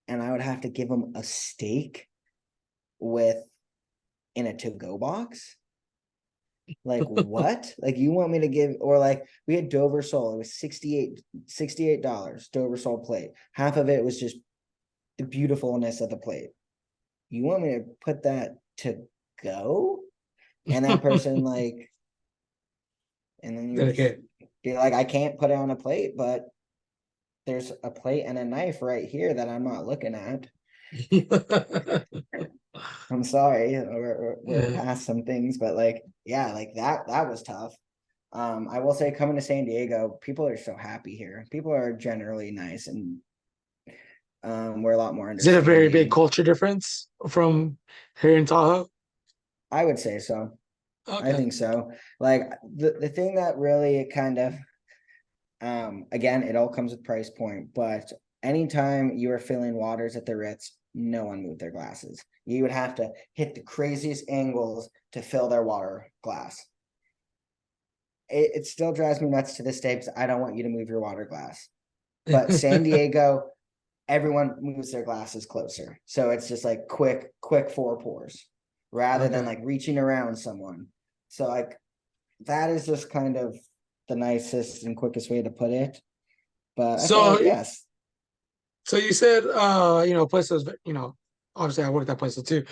S2: and I would have to give them a steak with in a to-go box. Like, what? Like, you want me to give, or like, we had Dover sole. It was $68 Dover sole plate. Half of it was just the beautifulness of the plate. You want me to put that to go? And that person, like, and then you just
S1: Okay.
S2: be like, I can't put it on a plate, but there's a plate and a knife right here that I'm not looking at. I'm sorry, we're
S1: Yeah.
S2: past some things, but like, yeah, like that was tough. I will say, coming to San Diego, people are so happy here. People are generally nice, and we're a lot more
S1: Is it a very big
S2: understanding.
S1: culture difference from here in Tahoe?
S2: I would say so. I
S1: Okay.
S2: think so. Like, the thing that really kind of, again, it all comes with price point, but anytime you are filling waters at the Ritz, no one moved their glasses. You would have to hit the craziest angles to fill their water glass. It still drives me nuts to this day because I don't want you to move your water glass. But San Diego, everyone moves their glasses closer. So it's just like quick four pours rather than
S1: Okay.
S2: like reaching around someone. So like, that is just kind of the nicest and quickest way to put it. But I feel
S1: So
S2: like, yes,
S1: so you said Puesto's, obviously I worked at Puesto too,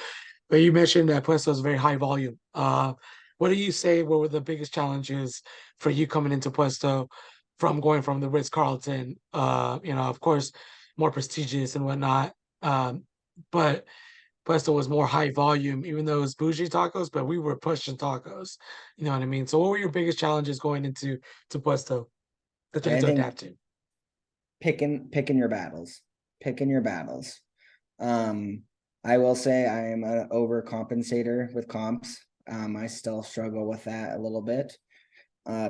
S1: but you mentioned that Puesto is very high volume. What do you say were the biggest challenges for you coming into Puesto from going from the Ritz-Carlton, of course, more prestigious and whatnot. But Puesto was more high volume, even though it was bougie tacos, but we were pushing tacos. You know what I mean? So what were your biggest challenges going into to Puesto that you had
S2: I
S1: to
S2: think
S1: adapt to?
S2: picking your battles, picking your battles. Um, I will say I am an overcompensator with comps. I still struggle with that a little bit.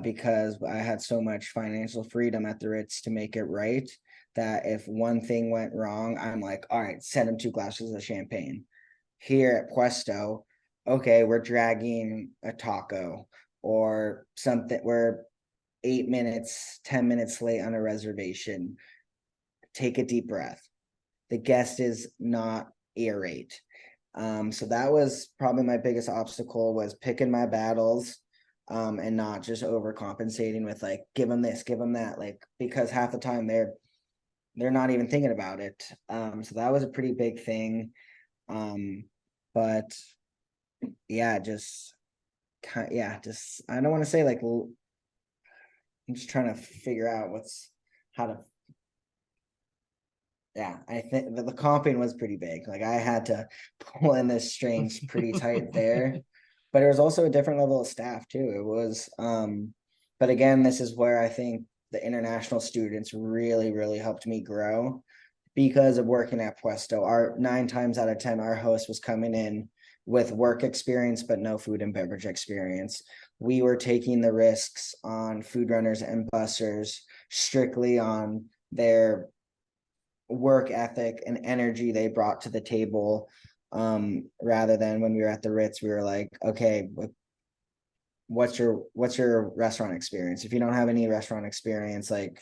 S2: because I had so much financial freedom at the Ritz to make it right, that if one thing went wrong, I'm like, all right, send him 2 glasses of champagne. Here at Puesto, okay, we're dragging a taco or something. We're 8 minutes, 10 minutes late on a reservation. Take a deep breath. The guest is not irate. So that was probably my biggest obstacle, was picking my battles, and not just overcompensating with like, give them this, give them that, like, because half the time they're not even thinking about it. So that was a pretty big thing. But yeah, just just I don't want to say like, I'm just trying to figure out how to. Yeah, I think the comping was pretty big. Like I had to pull in the strings pretty tight there, but it was also a different level of staff too. It was, but again, this is where I think the international students really, really helped me grow because of working at Puesto. Our 9 times out of 10, our host was coming in with work experience, but no food and beverage experience. We were taking the risks on food runners and bussers strictly on their work ethic and energy they brought to the table, rather than when we were at the Ritz, we were like, okay, what's your restaurant experience? If you don't have any restaurant experience, like,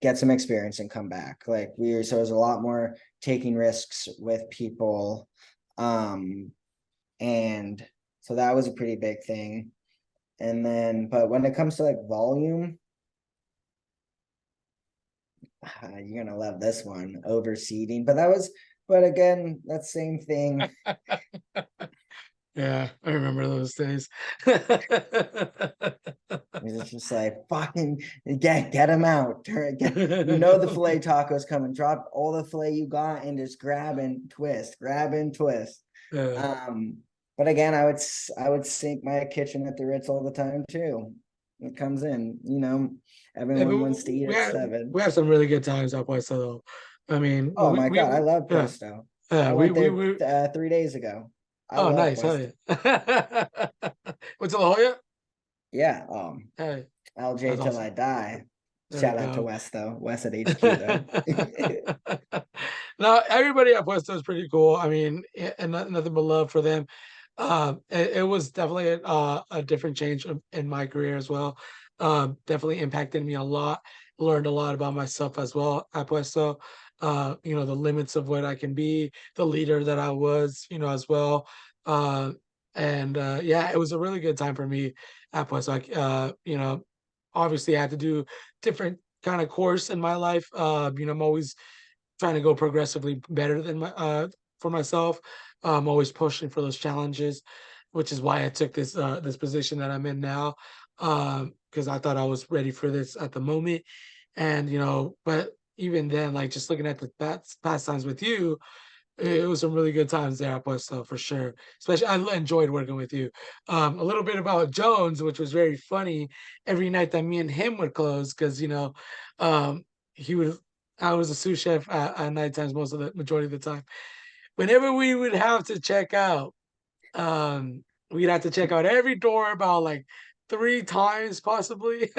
S2: get some experience and come back. Like, so there's a lot more taking risks with people, and so that was a pretty big thing. And then, but when it comes to like volume, you're gonna love this one, overseeding. But again, that same thing.
S1: Yeah, I remember those days.
S2: It's just like, fucking get them out. The filet taco's coming. Drop all the filet you got and just grab and twist, grab and twist.
S1: Yeah.
S2: Um, but again, I would sink my kitchen at the Ritz all the time too. It comes in,
S1: Yeah, but
S2: everyone wants to eat
S1: we
S2: at
S1: had
S2: seven.
S1: we had some really good times at Puesto though. I mean,
S2: Oh my God, I love
S1: yeah,
S2: Puesto.
S1: yeah,
S2: I
S1: we
S2: went
S1: we
S2: there
S1: we
S2: 3 days ago. I
S1: oh
S2: love
S1: nice, hell
S2: Puesto.
S1: yeah. Went to La Jolla?
S2: Yeah.
S1: Hey,
S2: LJ
S1: that's
S2: till
S1: awesome.
S2: I die.
S1: There you
S2: Shout out to
S1: go.
S2: West though. West at HQ though.
S1: No, everybody at Puesto is pretty cool. I mean, and nothing but love for them. It was definitely a different change in my career as well. Definitely impacted me a lot. Learned a lot about myself as well at Puesto. The limits of what I can be, the leader that I was, as well. Uh, and yeah, it was a really good time for me at Puesto. Obviously I had to do different kind of course in my life. I'm always trying to go progressively better than for myself. I'm always pushing for those challenges, which is why I took this position that I'm in now. Because I thought I was ready for this at the moment. And but even then, like just looking at the past times with you, it was some really good times there at Puesto for sure. Especially, I enjoyed working with you. A little bit about Jones, which was very funny. Every night that me and him would close, because um, he would. I was a sous chef at night times most of the majority of the time. Whenever we would have to check out, we'd have to check out every door about like 3 times possibly.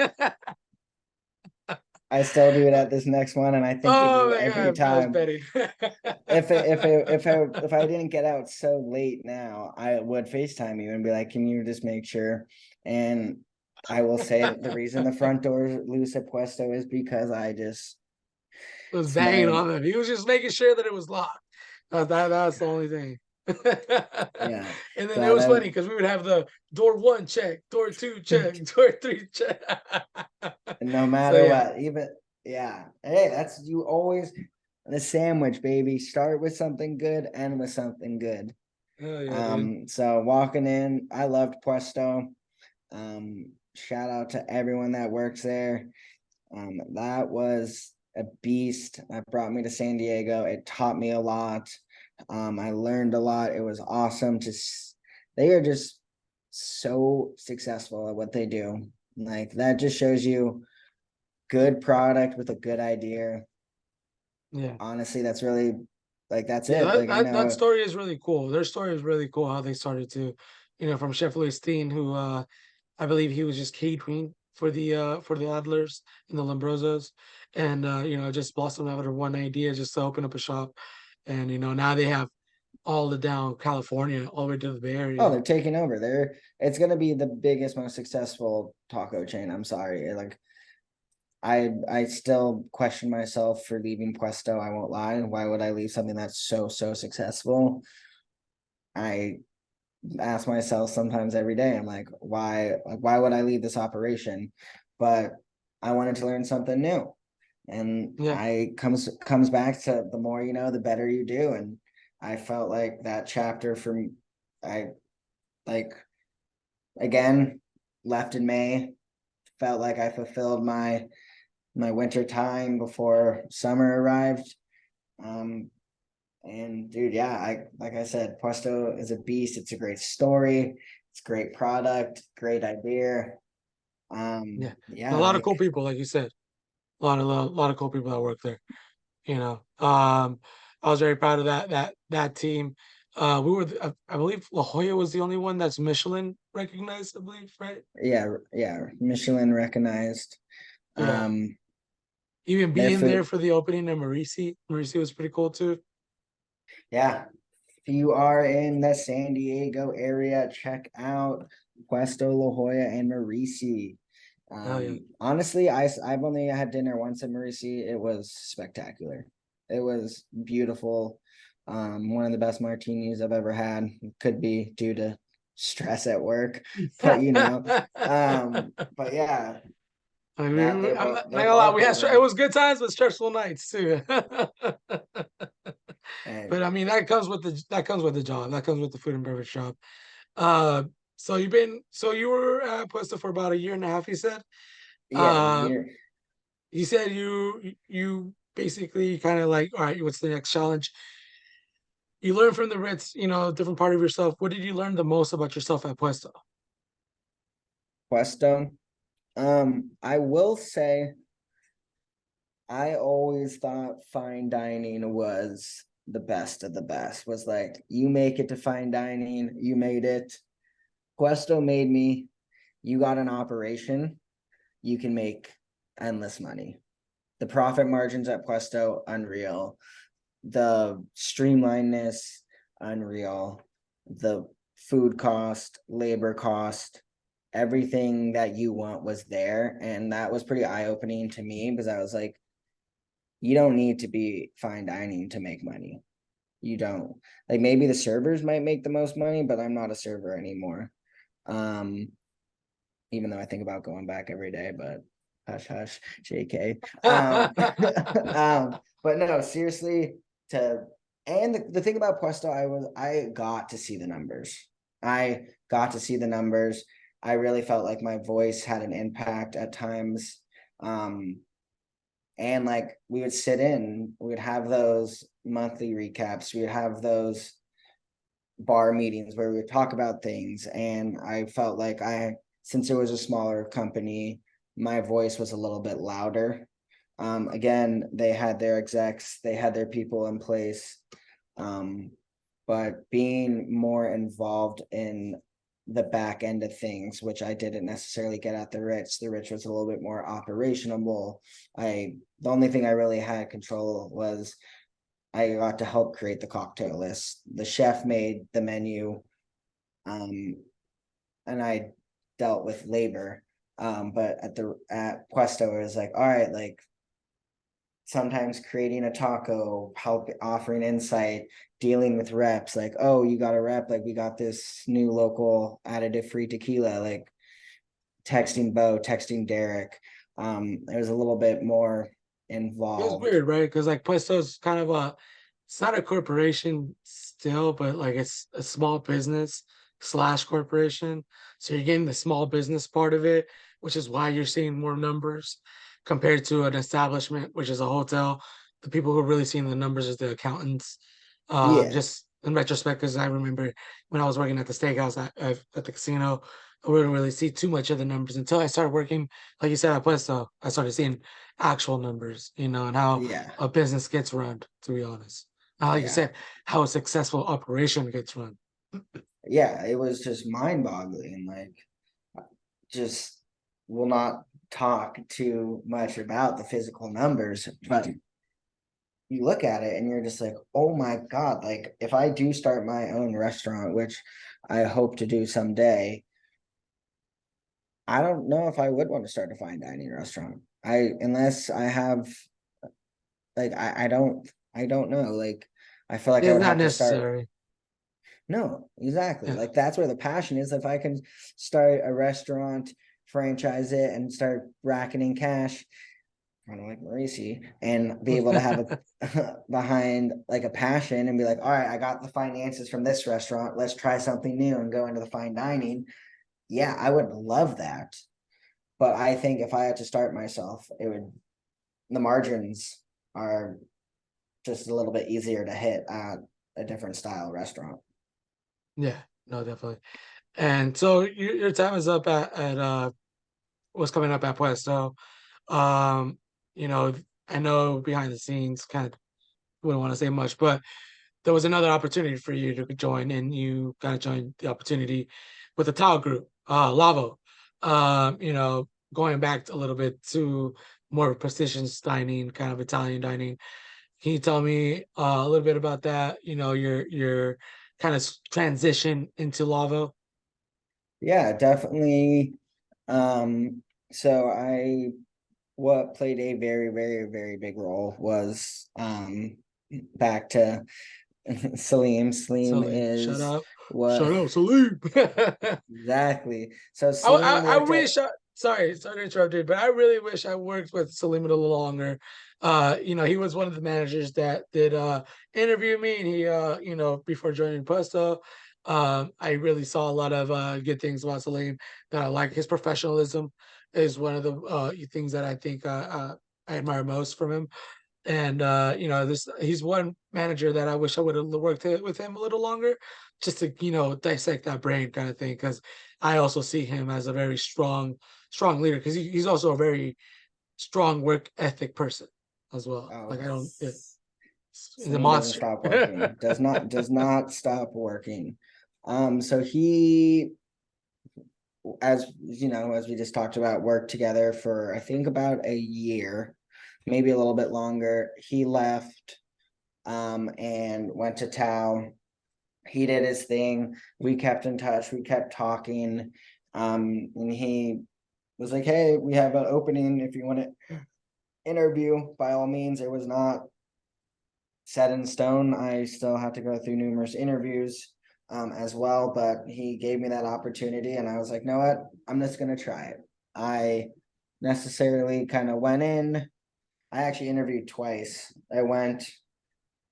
S2: I still do it at this next one, and I think of
S1: Oh
S2: you
S1: my
S2: every
S1: god, I was
S2: time.
S1: betting.
S2: If I didn't get out so late now, I would FaceTime you and be like, "Can you just make sure?" And I will say that the reason the front door is loose at Puesto is because
S1: Was
S2: it's
S1: banging
S2: my
S1: on them. He was just making sure that it was locked. That's the only thing.
S2: yeah.
S1: And then it
S2: But
S1: was funny because we would have the door one check, door two check, door three check.
S2: no
S1: So
S2: matter
S1: yeah.
S2: what, even yeah. Hey, that's you always the sandwich, baby. Start with something good, end with something good.
S1: Oh yeah, dude.
S2: So walking in, I loved Puesto. Shout out to everyone that works there. That was a beast. That brought me to San Diego. It taught me a lot. I learned a lot. It was awesome. They are just so successful at what they do. Like that just shows you good product with a good idea.
S1: Yeah.
S2: Honestly, that's really like that's
S1: Yeah,
S2: it.
S1: that,
S2: Like I
S1: that
S2: know
S1: that
S2: it.
S1: story is really cool. Their story is really cool how they started to, from Chef Steen, who I believe he was just catering for the Adlers and the Lombrozos, and just blossomed out of one idea just to open up a shop, and now they have all the down California all the way to the Bay
S2: Oh,
S1: Area.
S2: they're taking over. It's gonna be the biggest, most successful taco chain. I'm sorry. Like I still question myself for leaving Puesto. I won't lie. Why would I leave something that's so successful? I ask myself sometimes every day. I'm like, why would I leave this operation? But I wanted to learn something new. And
S1: Yeah,
S2: I comes back to the more you know, the better you do. And I felt like that chapter from I like again left in May, felt like I fulfilled my winter time before summer arrived. Um, and dude, yeah, I like I said, Puesto is a beast. It's a great story. It's a great product, great idea.
S1: yeah, and a
S2: Yeah,
S1: lot of cool
S2: like
S1: people, like you said, a lot of cool people that work there. I was very proud of that team. I believe La Jolla was the only one that's Michelin recognized, I believe, right?
S2: yeah, Michelin recognized.
S1: Yeah.
S2: Um,
S1: Even
S2: their
S1: being there
S2: food,
S1: for the opening of Marisi. Marisi was pretty cool too.
S2: yeah. If you are in the San Diego area, check out Puesto La Jolla and Marisi.
S1: Oh yeah.
S2: Honestly, I've only had dinner once at Marisi. It was spectacular. It was beautiful. One of the best martinis I've ever had. Could be due to stress at work, but but yeah,
S1: I mean,
S2: that
S1: I'm not
S2: they're
S1: gonna lie,
S2: both
S1: it
S2: over.
S1: was good times, but stressful nights too. But
S2: And
S1: I mean, that comes with the job. That comes with the food and beverage job. Uh, so you were at Puesta for about a year and a half. You said.
S2: yeah,
S1: Uh,
S2: you're
S1: you said you basically kind of like, all right, what's the next challenge? You learn from the Ritz, different part of yourself. What did you learn the most about yourself at Puesta?
S2: Puesto. I will say I always thought fine dining was the best of the best. Was like you make it to fine dining, you made it. Puesto made me. You got an operation, you can make endless money. The profit margins at Puesto, unreal. The streamlinedness, unreal. The food cost, labor cost, everything that you want was there. And that was pretty eye opening to me because I was like, you don't need to be fine dining to make money. You don't. Like maybe the servers might make the most money, but I'm not a server anymore. Um, even though I think about going back every day, but hush hush, JK. But no, seriously, to and the thing about Puesto, I got to see the numbers. I got to see the numbers. I really felt like my voice had an impact at times. Um, and like we would sit in, we would have those monthly recaps, we would have those bar meetings where we would talk about things. And I felt like since it was a smaller company, my voice was a little bit louder. Again, they had their execs, they had their people in place. But being more involved in the back end of things, which I didn't necessarily get at the Ritz. The Ritz was a little bit more operational. The only thing I really had control was I got to help create the cocktail list. The chef made the menu, um, and I dealt with labor. But at Puesto, it was like, all right, like sometimes creating a taco, help offering insight, dealing with reps, like, oh, you got a rep, like we got this new local additive free tequila, like texting Bo, texting Derek. It was a little bit more
S1: It was
S2: involved.
S1: weird, right? Because like Puesto's kind of it's not a corporation still, but like it's a small business slash corporation. So you're getting the small business part of it, which is why you're seeing more numbers compared to an establishment, which is a hotel. The people who are really seeing the numbers is the accountants.
S2: Yeah,
S1: Just in retrospect, because I remember when I was working at the steakhouse at the casino, I wouldn't really see too much of the numbers until I started working, like you said, at Puesto. I started seeing actual numbers, and how
S2: yeah,
S1: a business gets run, to be honest. Not like you
S2: yeah.
S1: said, how a successful operation gets run.
S2: yeah, it was just mind-boggling, and like just will not talk too much about the physical numbers, but you look at it and you're just like, oh my God, like if I do start my own restaurant, which I hope to do someday, I don't know if I would want to start a fine dining restaurant. Unless I have like I don't know. Like I feel like I
S1: It's
S2: would
S1: not
S2: have to start.
S1: necessary.
S2: No, exactly.
S1: Yeah.
S2: Like that's where the passion is. If I can start a restaurant, franchise it, and start racking cash, kind of like Maurici, and be able to have a behind like a passion and be like, all right, I got the finances from this restaurant. Let's try something new and go into the fine dining. Yeah, I would love that. But I think if I had to start myself, it would the margins are just a little bit easier to hit at a different style restaurant.
S1: Yeah, no, definitely. And so your time is up at what's coming up at Puesto. Um, you know, I know behind the scenes kind of wouldn't want to say much, but there was another opportunity for you to join, and you kind of joined the opportunity with the Tao group, Lavo. Going back a little bit to more precision dining, kind of Italian dining. Can you tell me a little bit about that? Your kind of transition into Lavo.
S2: Yeah, definitely. Um, so I what played a very, very, very big role was back to Salim. Salim
S1: Salim, shut
S2: is
S1: up,
S2: what
S1: shut up, Salim.
S2: exactly. So
S1: I,
S2: Salim
S1: I
S2: worked at
S1: wish. Sorry to interrupt, dude, but I really wish I worked with Salim a little longer. He was one of the managers that did interview me, and he, before joining Puesto, I really saw a lot of good things about Salim that I like. His professionalism is one of the things that I think I admire most from him. And this he's one manager that I wish I would have worked with him a little longer, just to dissect that brain kind of thing. Because I also see him as a very strong leader. Because he's also a very strong work ethic person as well.
S2: oh
S1: Like I don't, yeah, he's a
S2: Salim doesn't
S1: monster.
S2: stop working. Does not stop working. So he as you know, as we just talked about, worked together for I think about a year, maybe a little bit longer. He left and went to Tao. He did his thing. We kept in touch. We kept talking. And he was like, "Hey, we have an opening. If you want to interview, by all means." It was not set in stone. I still had to go through numerous interviews as well, but he gave me that opportunity, and I was like, "No, what? I'm just gonna try it." I necessarily kind of went in. I actually interviewed twice. I went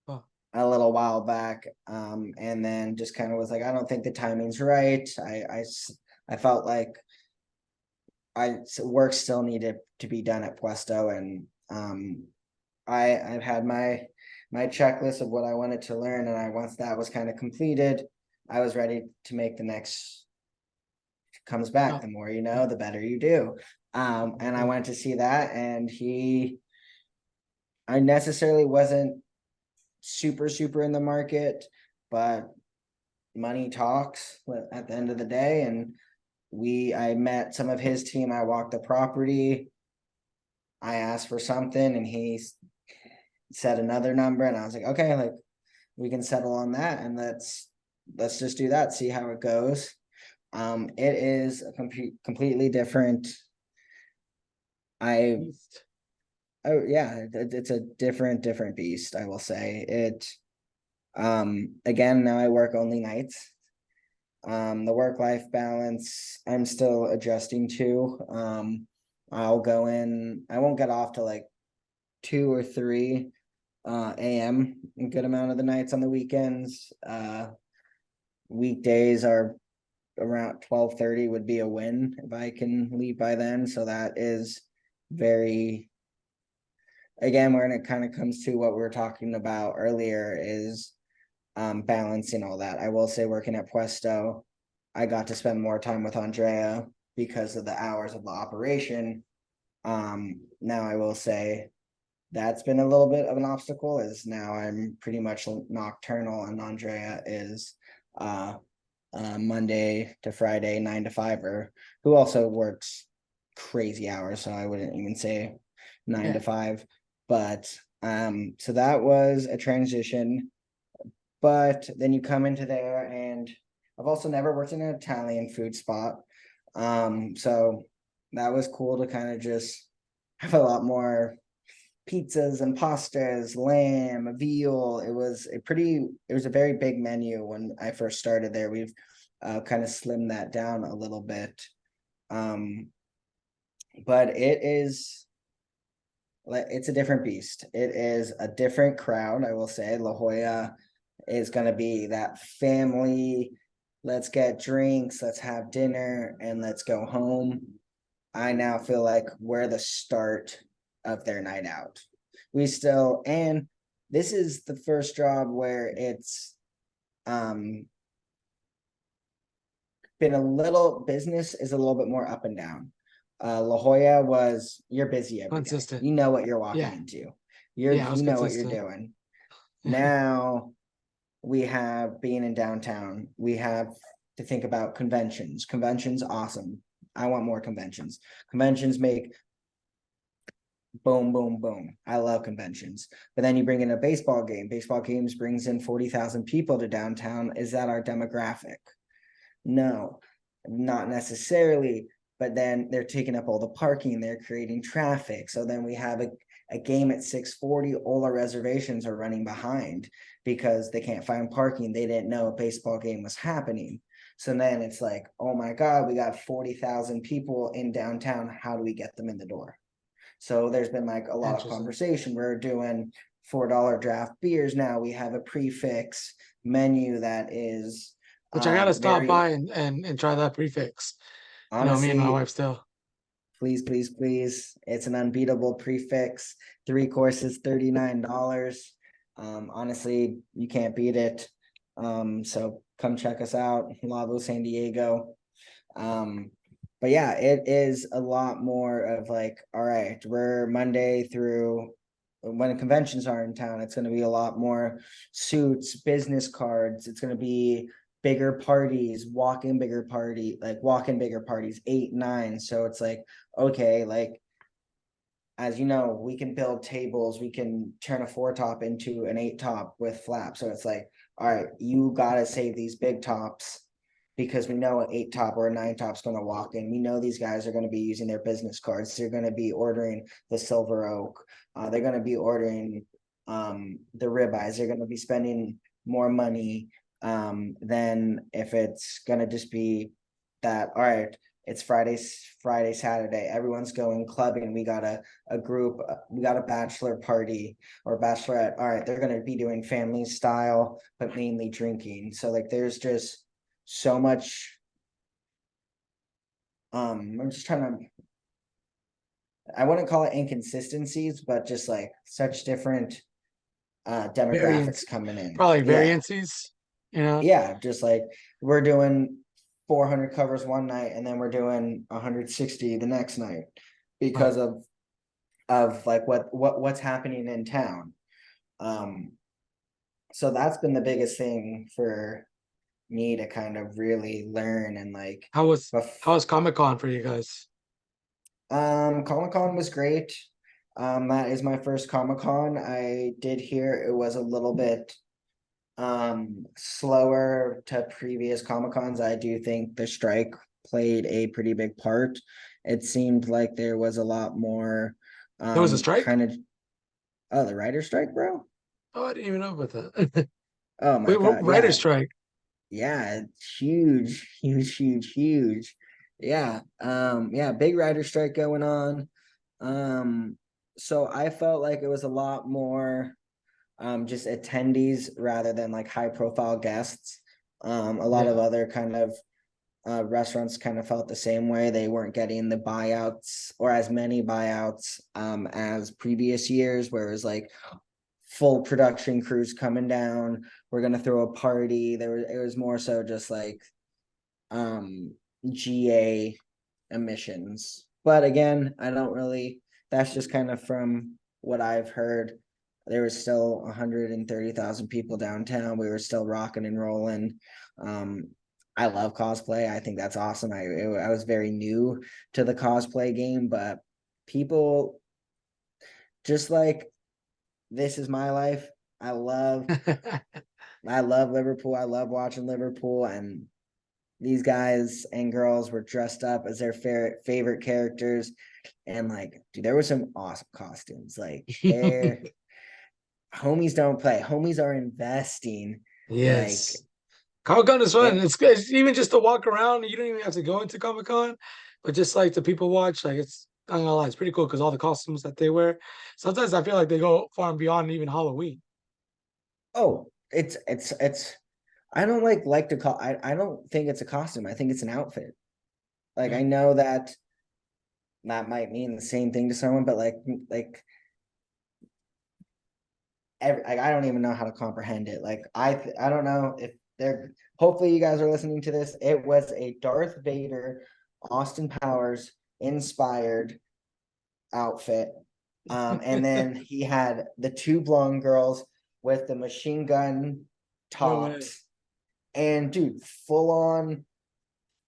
S1: Oh,
S2: a little while back, and then just kind of was like, I don't think the timing's right. I felt like work still needed to be done at Puesto, and I've had my checklist of what I wanted to learn, and once that was kind of completed, I was ready to make the next comes back.
S1: no,
S2: The more you know, the better you do. And I
S1: no,
S2: went to see that, and I necessarily wasn't super in the market, but money talks at the end of the day. And I met some of his team. I walked the property. I asked for something, and he said another number, and I was like, okay, like we can settle on that, and let's just do that, see how it goes. It is a completely different. I
S1: East.
S2: oh yeah, it's a different beast. I will say it. Again, now I work only nights. The work life balance I'm still adjusting to. I'll go in. I won't get off to like 2 or 3 a.m. a good amount of the nights on the weekends. Weekdays are around 12:30 would be a win if I can leave by then. So that is very again when it kind of comes to what we were talking about earlier is balancing all that. I will say working at Puesto, I got to spend more time with Andrea because of the hours of the operation. Now I will say that's been a little bit of an obstacle is now I'm pretty much nocturnal and Andrea is Monday to Friday, 9 to 5, or who also works crazy hours. So I wouldn't even say nine
S1: Yeah.
S2: to five. But so that was a transition. But then you come into there, and I've also never worked in an Italian food spot. So that was cool to kind of just have a lot more pizzas and pastas, lamb, veal. It was a very big menu when I first started there. We've kind of slimmed that down a little bit. Um, but it's a different beast. It is a different crowd, I will say. La Jolla is going to be that family. Let's get drinks, let's have dinner, and let's go home. I now feel like we're the start of their night out. And this is the first job where it's um been a little business is a little bit more up and down. La Jolla was you're busy every day.
S1: Consistent.
S2: You know what you're walking
S1: Yeah.
S2: into.
S1: Yeah, I was
S2: You know what you're
S1: consistent.
S2: doing. Now we have being in downtown. We have to think about conventions. Conventions, awesome. I want more conventions. Conventions make boom, boom, boom. I love conventions. But then you bring in a baseball game. Baseball games brings in 40,000 people to downtown. Is that our demographic? No, not necessarily. But then they're taking up all the parking, they're creating traffic. So then we have a game at 6:40. All our reservations are running behind because they can't find parking. They didn't know a baseball game was happening. So then it's like, oh my God, we got 40,000 people in downtown. How do we get them in the door? So there's been like a lot of
S1: Interesting.
S2: conversation. We're doing $4 draft beers now. We have a prefix menu that is
S1: Which I gotta stop
S2: very
S1: by and try that prefix. Me and my
S2: honestly,
S1: wife still.
S2: please, please, please. It's an unbeatable prefix. 3 courses, $39. Honestly, you can't beat it. So come check us out, Lavo San Diego. Um, but yeah, it is a lot more of like, all right, we're Monday through when conventions are in town, it's going to be a lot more suits, business cards. It's going to be bigger parties, walk in bigger parties, 8, 9. So it's like, okay, like as you know, we can build tables, we can turn a 4 top into an 8 top with flaps. So it's like, all right, you gotta save these big tops because we know an 8 top or a 9 top's gonna walk in. We know these guys are gonna be using their business cards. They're gonna be ordering the silver oak. They're gonna be ordering the ribeyes. They're gonna be spending more money than if it's gonna just be that, all right, it's Friday, Saturday. Everyone's going clubbing. We got a group. We got a bachelor party or bachelorette. All right, they're gonna be doing family style, but mainly drinking. So like, there's just so much. I'm just trying to. I wouldn't call it inconsistencies, but just like such different
S1: Variance,
S2: demographics coming in.
S1: probably
S2: Yeah,
S1: variances, you know.
S2: yeah. Just like we're doing 400 covers one night, and then we're doing 160 the next night
S1: Right.
S2: because of like what's happening in town. Um, so that's been the biggest thing for me to kind of really learn and like
S1: How was
S2: bef-
S1: how was Comic Con for you guys?
S2: Comic Con was great. That is my first Comic Con. I did hear it was a little bit slower to previous Comic Cons. I do think the strike played a pretty big part. It seemed like there was a lot more
S1: There was a strike?
S2: kind of oh, the writer strike, bro.
S1: Oh, I didn't even know about that.
S2: Oh my
S1: Wait,
S2: God.
S1: writer
S2: Yeah.
S1: strike.
S2: Yeah, it's huge, huge, huge, huge. Yeah. Yeah, big writer strike going on. Um, so I felt like it was a lot more just attendees rather than like high profile guests. A lot of
S1: Yeah.
S2: other kind of restaurants kind of felt the same way. They weren't getting the buyouts or as many buyouts as previous years, where it was like full production crews coming down. We're gonna throw a party. It was more so just like um GA emissions. But again, I don't really that's just kind of from what I've heard. There was still 130,000 people downtown. We were still rocking and rolling. Um, I love cosplay. I think that's awesome. I was very new to the cosplay game, but people just like this is my life. I love I love Liverpool. I love watching Liverpool, and these guys and girls were dressed up as their favorite characters. And like, dude, there were some awesome costumes. Like, their homies don't play. Homies are investing. Like,
S1: Yes. Comic Con is fun.
S2: it,
S1: It's good. It's even just to walk around. You don't even have to go into Comic Con, but just like the people watch, like it's I'm not gonna lie, it's pretty cool because all the costumes that they wear. Sometimes I feel like they go far and beyond even Halloween.
S2: oh, it's I don't like to call I don't think it's a costume. I think it's an outfit. Like
S1: Yeah.
S2: I know that that might mean the same thing to someone, but like like I don't even know how to comprehend it. Like I don't know if they're hopefully you guys are listening to this. It was a Darth Vader, Austin Powers inspired outfit. And then he had the two blonde girls with the machine gun
S1: No way.
S2: tops. And dude, full on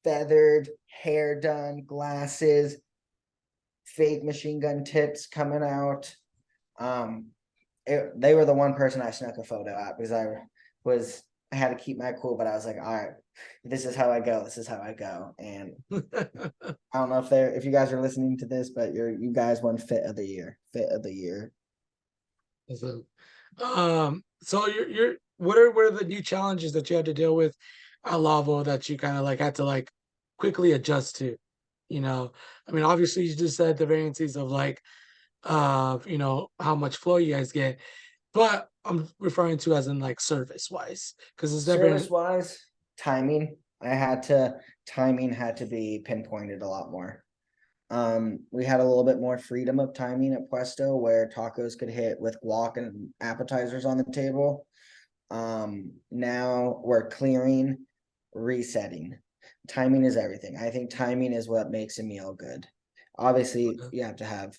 S2: feathered, hair done, glasses, fake machine gun tips coming out. Um, they were the one person I snuck a photo at because was I had to keep my cool, but I was like, all right, this is how I go. This is how I go. And I don't know if you guys are listening to this, but you guys won fit of the year. Fit of the year.
S1: So, so you're what are the new challenges that you had to deal with at Lavo that you kind of like had to like quickly adjust to? You know, I mean, obviously you just said the variances of like how much flow you guys get, but I'm referring to as in like service wise, because it's
S2: Service
S1: never
S2: wise, timing. Timing had to be pinpointed a lot more. We had a little bit more freedom of timing at Puesto where tacos could hit with guac and appetizers on the table. Now we're clearing, resetting. Timing is everything. I think timing is what makes a meal good. Obviously, you have to have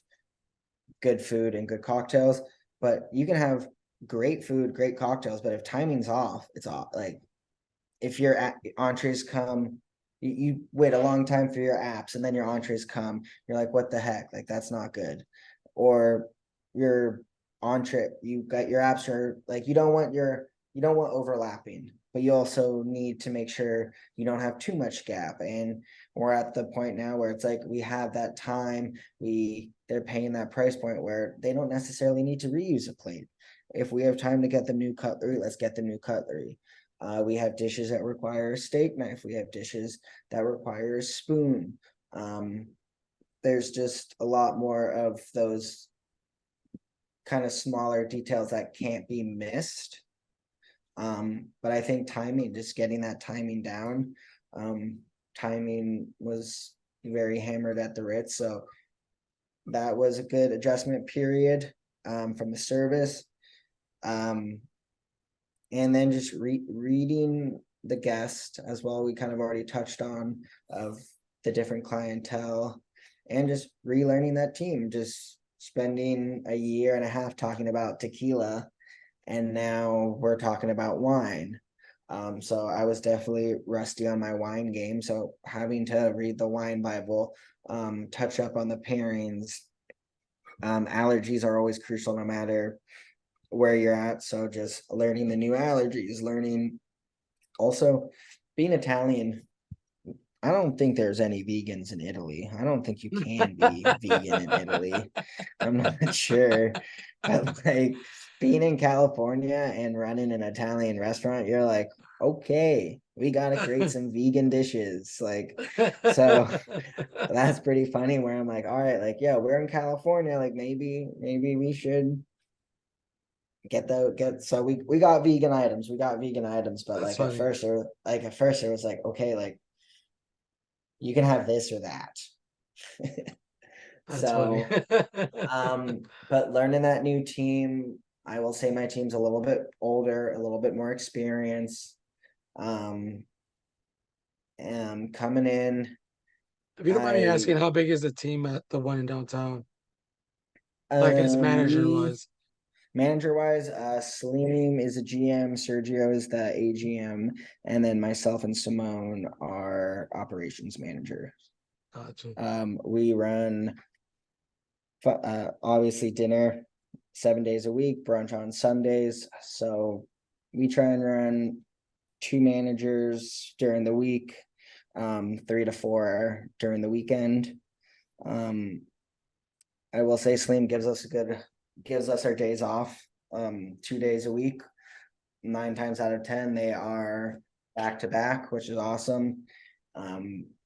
S2: good food and good cocktails, but you can have great food, great cocktails, but if timing's off, it's off. Like if your entrees come, you wait a long time for your apps and then your entrees come, you're like, what the heck? Like that's not good. Or your entree, you got your apps are like you don't want overlapping, but you also need to make sure you don't have too much gap. And we're at the point now where it's like we have that time, they're paying that price point where they don't necessarily need to reuse a plate. If we have time to get the new cutlery, let's get the new cutlery. We have dishes that require a steak knife. We have dishes that require a spoon. There's just a lot more of those kind of smaller details that can't be missed. But I think timing, just getting that timing down, timing was very hammered at the Ritz. So that was a good adjustment period from the service. Um, and then just reading the guest as well. We kind of already touched on of the different clientele and just relearning that team, just spending a year and a half talking about tequila and now we're talking about wine. So I was definitely rusty on my wine game. So having to read the wine Bible, touch up on the pairings, allergies are always crucial no matter where you're at. So just learning the new allergies, learning also being Italian. I don't think there's any vegans in Italy. I don't think you can be vegan in Italy. I'm not sure. But like being in California and running an Italian restaurant, you're like, okay, we gotta create some vegan dishes. Like, so that's pretty funny where I'm like, all right, like, yeah, we're in California. Like maybe we should so we got vegan items. We got vegan items, but
S1: That's
S2: like at
S1: funny.
S2: first it was like, okay, like you can have this or that.
S1: That's funny.
S2: So but learning that new team, I will say my team's a little bit older, a little bit more experience. Um and coming in,
S1: If you don't mind me
S2: I
S1: asking, how big is the team at the one in downtown? Like as manager
S2: we
S1: was.
S2: Manager wise, Salim is a GM, Sergio is the AGM, and then myself and Simone are operations manager.
S1: Gotcha.
S2: We run obviously dinner 7 days a week, brunch on Sundays. So we try and run two managers during the week, 3 to 4 during the weekend. I will say Slim gives us our days off, 2 days a week. 9 times out of 10, they are back to back, which is awesome.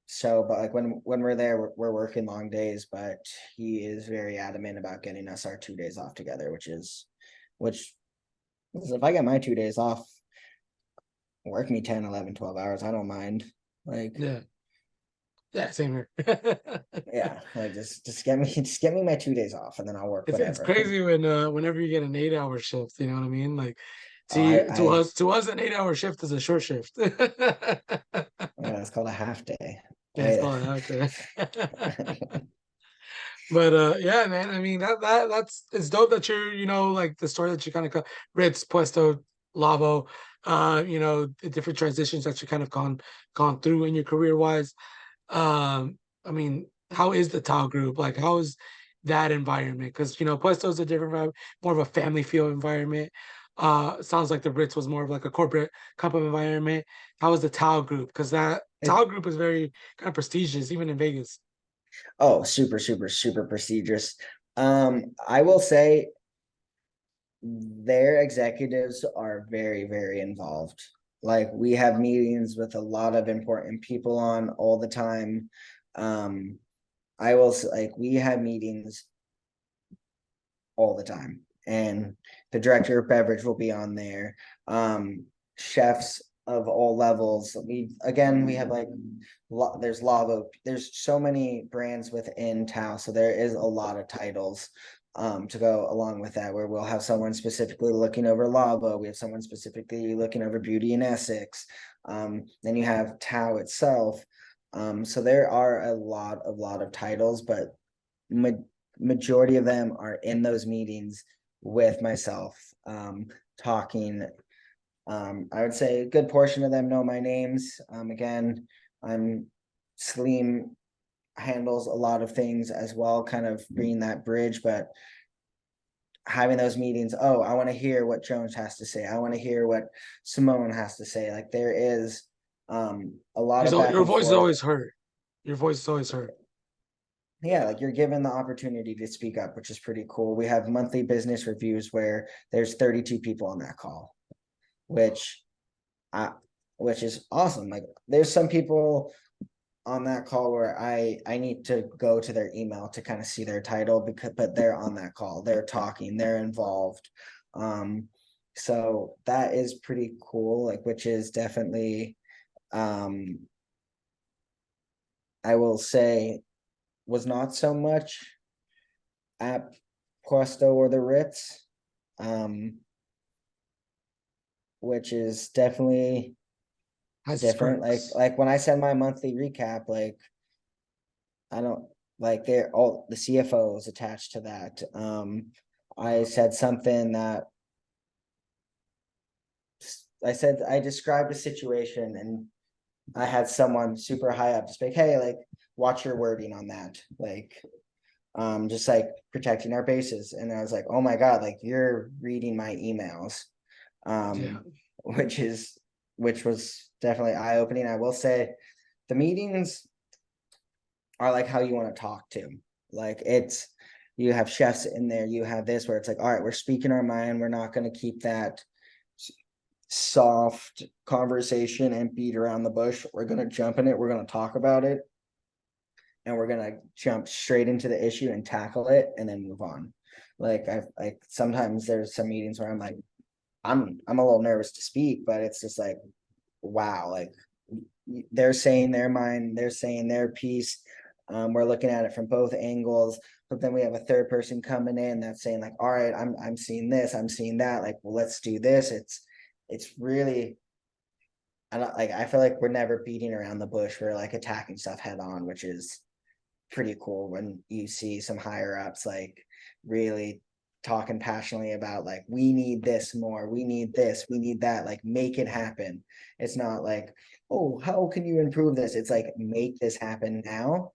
S2: So, but like when we're there, we're working long days, but he is very adamant about getting us our 2 days off together, which if I get my 2 days off, work me 10, 11, 12 hours. I don't mind. Like,
S1: Yeah. Yeah, same here.
S2: yeah, like just get me my 2 days off and then I'll work
S1: It's
S2: whatever.
S1: crazy when whenever you get an 8 hour shift, you know what I mean? Like
S2: Oh, I
S1: to us an 8 hour shift is a short shift.
S2: it's called a half day.
S1: Yeah, it's
S2: I
S1: called out there. But yeah, man. I mean that's it's dope that you're, like the story that you kind of Ritz, Puesto, Lavo, the different transitions that you kind of gone through in your career wise. I mean, how is the Tao group? Like, how is that environment? Because Puesto is a different vibe, more of a family feel environment. Sounds like the Ritz was more of like a corporate type of environment. How is the Tao group? Because that
S2: it,
S1: Tao group is very kind of prestigious, even in Vegas.
S2: oh, super, super, super prestigious. I will say their executives are very, very involved. Like we have meetings with a lot of important people on all the time. Um, I will like we have meetings all the time, and the director of beverage will be on there. Chefs of all levels. We have like there's Lavo. There's so many brands within Tao, so there is a lot of titles to go along with that, where we'll have someone specifically looking over Lavo. We have someone specifically looking over Beauty and Essex. Then you have Tao itself. So there are a lot of titles, but majority of them are in those meetings with myself, talking. I would say a good portion of them know my names. Again, I'm Slim handles a lot of things as well, kind of being that bridge, but having those meetings, oh, I want to hear what Jones has to say. I want to hear what Simone has to say. Like there is a lot of back
S1: Your
S2: and
S1: voice is
S2: forth.
S1: always heard. Your voice is always heard.
S2: Yeah, like you're given the opportunity to speak up, which is pretty cool. We have monthly business reviews where there's 32 people on that call, which I which is awesome. Like there's some people on that call where I need to go to their email to kind of see their title, because but they're on that call, they're talking, they're involved. Um, so that is pretty cool, like which is definitely um I will say was not so much at Puesto or the Ritz, um, which is definitely
S1: Has its
S2: different. Like
S1: perks.
S2: like when I send my monthly recap, like I don't like they're all the CFO is attached to that. I said something that I said I described a situation and I had someone super high up just like, hey, like watch your wording on that. Like just like protecting our bases. And I was like, oh my God, like you're reading my emails.
S1: Yeah.
S2: Um, which is which was definitely eye-opening. I will say the meetings are like how you want to talk to. Like it's you have chefs in there, you have this where it's like, all right, we're speaking our mind, we're not going to keep that soft conversation and beat around the bush. We're going to jump in it, we're going to talk about it, and we're going to jump straight into the issue and tackle it and then move on. Like I like sometimes there's some meetings where I'm like, I'm a little nervous to speak, but it's just like, wow, like they're saying their mind, they're saying their piece. We're looking at it from both angles, but then we have a third person coming in that's saying like, all right, I'm seeing this, I'm seeing that. Like, well, let's do this. It's really, I don't like. I feel like we're never beating around the bush. We're like attacking stuff head on, which is pretty cool when you see some higher ups like really talking passionately about like we need this more, we need this, we need that, like make it happen. It's not like, oh, how can you improve this? It's like make this happen now.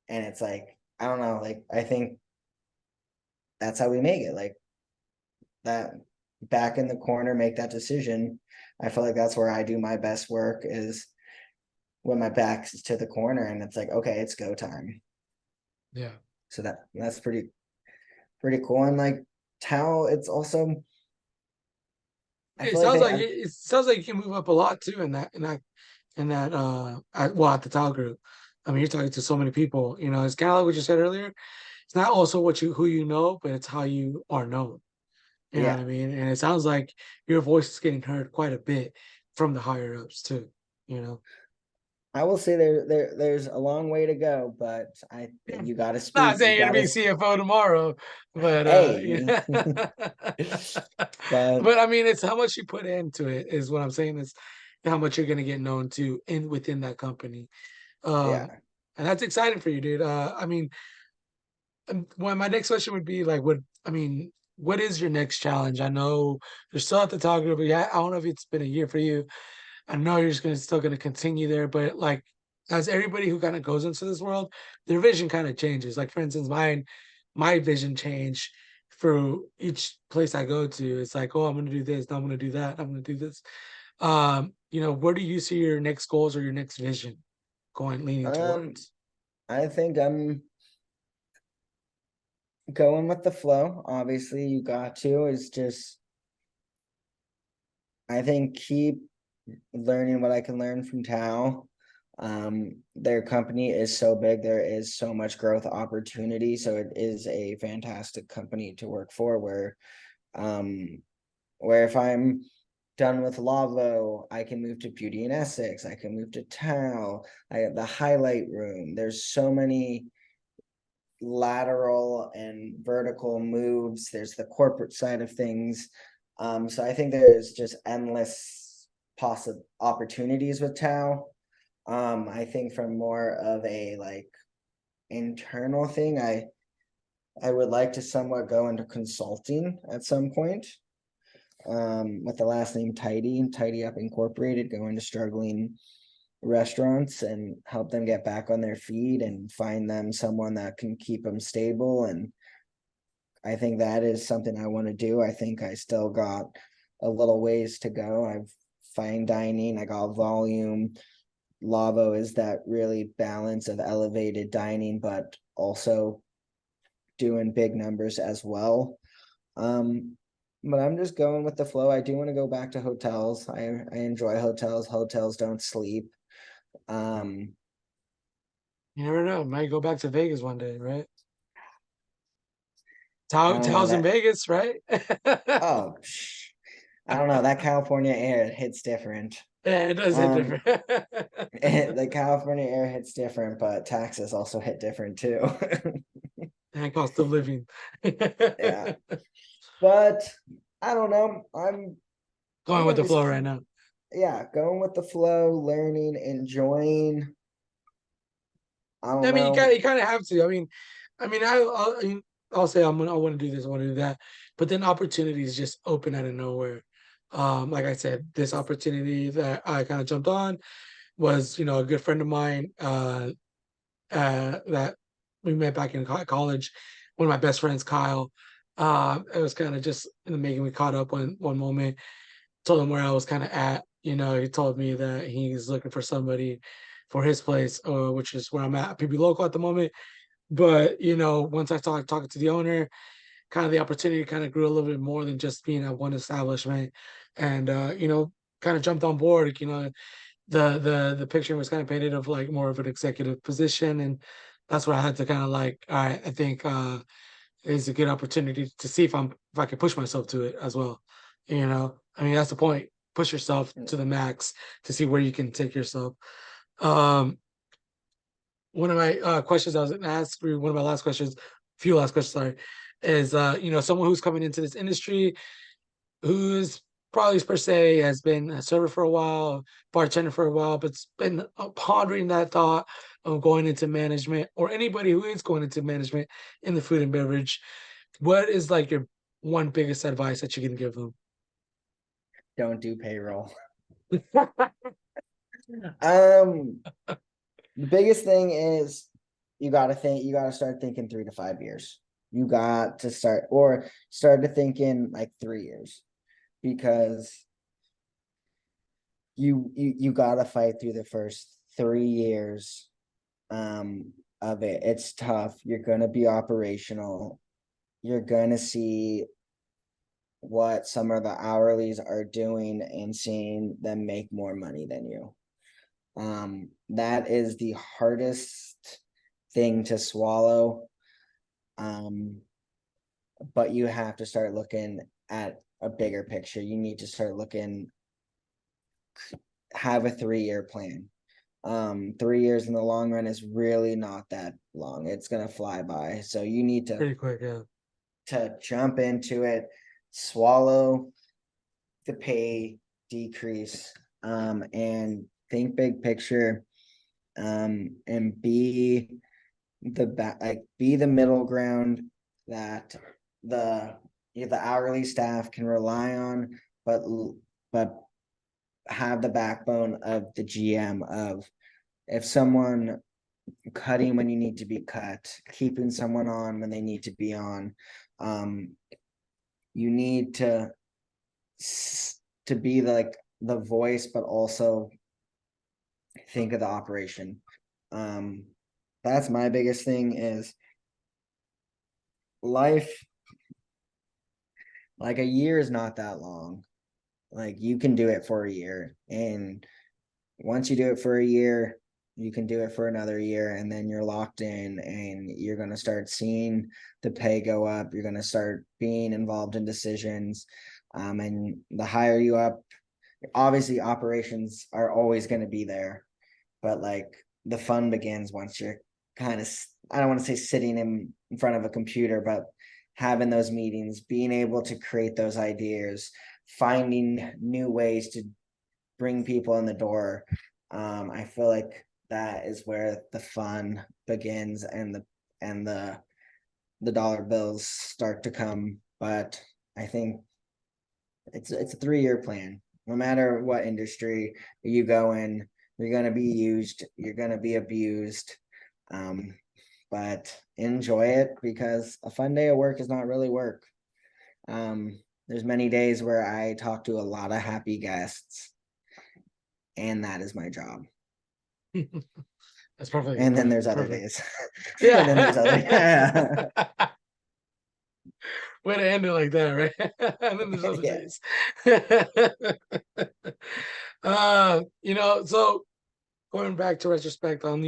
S2: And it's like, I don't know, like I think that's how we make it. Like that back in the corner, make that decision. I feel like that's where I do my best work is when my back's to the corner and it's like, okay, it's go time.
S1: Yeah.
S2: So that's pretty cool. And like Tao, it's also I
S1: It
S2: feel like
S1: sounds
S2: they
S1: like it sounds like you can move up a lot too in that at the Tau group. I mean, you're talking to so many people. It's kind of like what you said earlier. It's not also who you know, but it's how you are known. You know what I
S2: yeah.
S1: mean? And it sounds like your voice is getting heard quite a bit from the higher ups too. You know.
S2: I will say there's a long way to go, but I
S1: Yeah.
S2: you gotta
S1: Not
S2: speak, you
S1: saying you're gonna be
S2: gotta
S1: CFO tomorrow, but
S2: hey.
S1: yeah.
S2: But
S1: But I mean, it's how much you put into it is what I'm saying. Is how much you're gonna get known to in within that company. Um,
S2: yeah.
S1: and that's exciting for you, dude. I mean, well, my next question would be like, what is your next challenge? I know you're still at the talk group, but yeah, I don't know if it's been a year for you. I know you're still gonna continue there, but like as everybody who kind of goes into this world, their vision kind of changes. Like for instance, my vision changed for each place I go to. It's like, oh, I'm gonna do this, I'm gonna do that, I'm gonna do this. Where do you see your next goals or your next vision going leaning
S2: um
S1: towards?
S2: I think I'm going with the flow. Obviously, you got to is just I think keep learning what I can learn from Tao. Their company is so big, there is so much growth opportunity. So it is a fantastic company to work for um where if I'm done with Lavo, I can move to Beauty and Essex, I can move to Tao, I have the highlight room. There's so many lateral and vertical moves. There's the corporate side of things. So I think there's just endless possible opportunities with Tao. I think from more of a like internal thing, I would like to somewhat go into consulting at some point. With the last name Tidy Up Incorporated, go into struggling restaurants and help them get back on their feet and find them someone that can keep them stable. And I think that is something I want to do. I think I still got a little ways to go. I've fine dining, I got volume. Lavo is that really balance of elevated dining, but also doing big numbers as well. Um, but I'm just going with the flow. I do want to go back to hotels. I enjoy hotels. Hotels don't sleep. Um,
S1: You never know. Might go back to Vegas one day, right?
S2: I don't know
S1: Taos in
S2: that.
S1: Vegas, right?
S2: Oh, I don't know. That California air hits different.
S1: Yeah, it does hit
S2: Um,
S1: different.
S2: the California air hits different, but taxes also hit different too.
S1: And cost of living.
S2: Yeah, but I don't know. I'm
S1: Going with
S2: gonna
S1: the
S2: just
S1: flow right
S2: keep,
S1: now.
S2: yeah, going with the flow, learning, enjoying. I don't
S1: I mean,
S2: know.
S1: you kind of have to. I'll say I want to do this, I want to do that, but then opportunities just open out of nowhere. Like I said, this opportunity that I kind of jumped on was, a good friend of mine that we met back in college. One of my best friends, Kyle. It was kind of just in the making. We caught up one moment. Told him where I was kind of at. He told me that he's looking for somebody for his place, which is where I'm at, PB Local at the moment. But once I started talking to the owner, kind of the opportunity kind of grew a little bit more than just being at one establishment, and kind of jumped on board. The picture was kind of painted of like more of an executive position, and that's where I had to kind of like, all right, I think it's a good opportunity to see if I can push myself to it as well. I mean that's the point. Push yourself to the max to see where you can take yourself. Um, one of my questions I was going to ask, or one of my last questions, few last questions, sorry, is someone who's coming into this industry who's probably per se has been a server for a while, bartender for a while, but's been pondering that thought of going into management, or anybody who is going into management in the food and beverage. What is like your one biggest advice that you can give them?
S2: Don't do payroll. Um, the biggest thing is you gotta start thinking 3 to 5 years. You got to start to thinking like 3 years because you gotta fight through the first 3 years of it. It's tough. You're gonna be operational. You're gonna see what some of the hourlies are doing and seeing them make more money than you. That is the hardest thing to swallow. Um, but you have to start looking at a bigger picture. You need to start looking, have a 3 year plan. 3 years in the long run is really not that long. It's gonna fly by. So you need
S1: Pretty quick, yeah.
S2: to jump into it, swallow the pay decrease, and think big picture, and be the middle ground that the hourly staff can rely on, but have the backbone of the GM of if someone cutting when you need to be cut, keeping someone on when they need to be on. You need to be the voice, but also think of the operation. Um, that's my biggest thing is life. Like a year is not that long. Like you can do it for a year, and once you do it for a year, you can do it for another year, and then you're locked in, and you're going to start seeing the pay go up. You're going to start being involved in decisions, and the higher you up, obviously operations are always going to be there, but like the fun begins once you're kind of, I don't want to say sitting in front of a computer, but having those meetings, being able to create those ideas, finding new ways to bring people in the door. I feel like that is where the fun begins, and the dollar bills start to come. But I think it's a 3 year plan. No matter what industry you go in, you're gonna be used, you're gonna be abused. Um, but enjoy it because a fun day of work is not really work. There's many days where I talk to a lot of happy guests, and that is my job.
S1: That's perfectly
S2: And then
S1: put.
S2: there's other
S1: Perfect.
S2: days. And then there's other
S1: Yeah.
S2: yeah.
S1: Way to end it like that, right? And then there's other
S2: Yeah.
S1: days. So going back to retrospect on,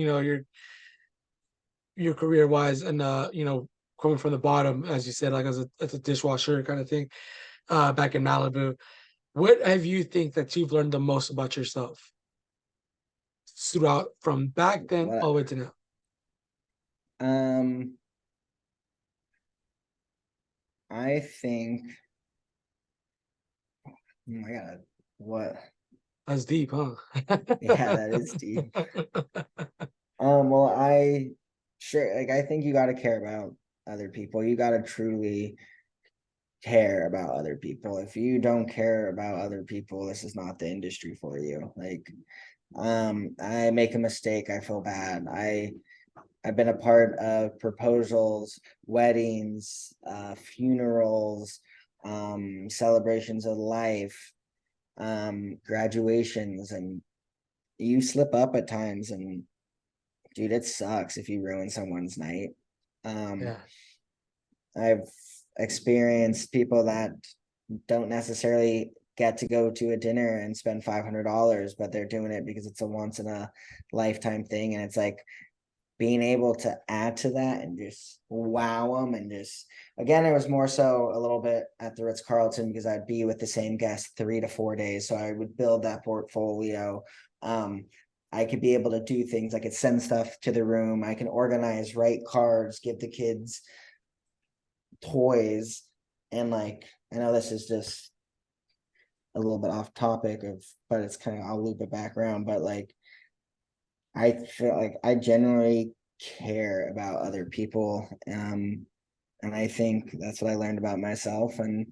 S1: your career wise and coming from the bottom, as you said, like as a dishwasher kind of thing, back in Malibu. What have you think that you've learned the most about yourself throughout from back then all the
S2: What
S1: way to now?
S2: um I think, oh my god, what
S1: That's deep, huh?
S2: yeah, that is deep. Well, I think you gotta care about other people. You gotta truly care about other people. If you don't care about other people, this is not the industry for you. Like, I make a mistake, I feel bad. I've been a part of proposals, weddings, funerals, celebrations of life, graduations, and you slip up at times, and dude, it sucks if you ruin someone's night. Um,
S1: Yeah.
S2: I've experienced people that don't necessarily get to go to a dinner and spend $500, but they're doing it because it's a once in a lifetime thing. And it's like being able to add to that and just wow them. And just, again, it was more so a little bit at the Ritz Carlton because I'd be with the same guest 3 to 4 days. So I would build that portfolio. Um, I could be able to do things. I could send stuff to the room. I can organize, write cards, give the kids toys. And like, I know this is just a little bit off topic but it's kind of, I'll loop it back around. But like, I feel like I genuinely care about other people. And I think that's what I learned about myself. And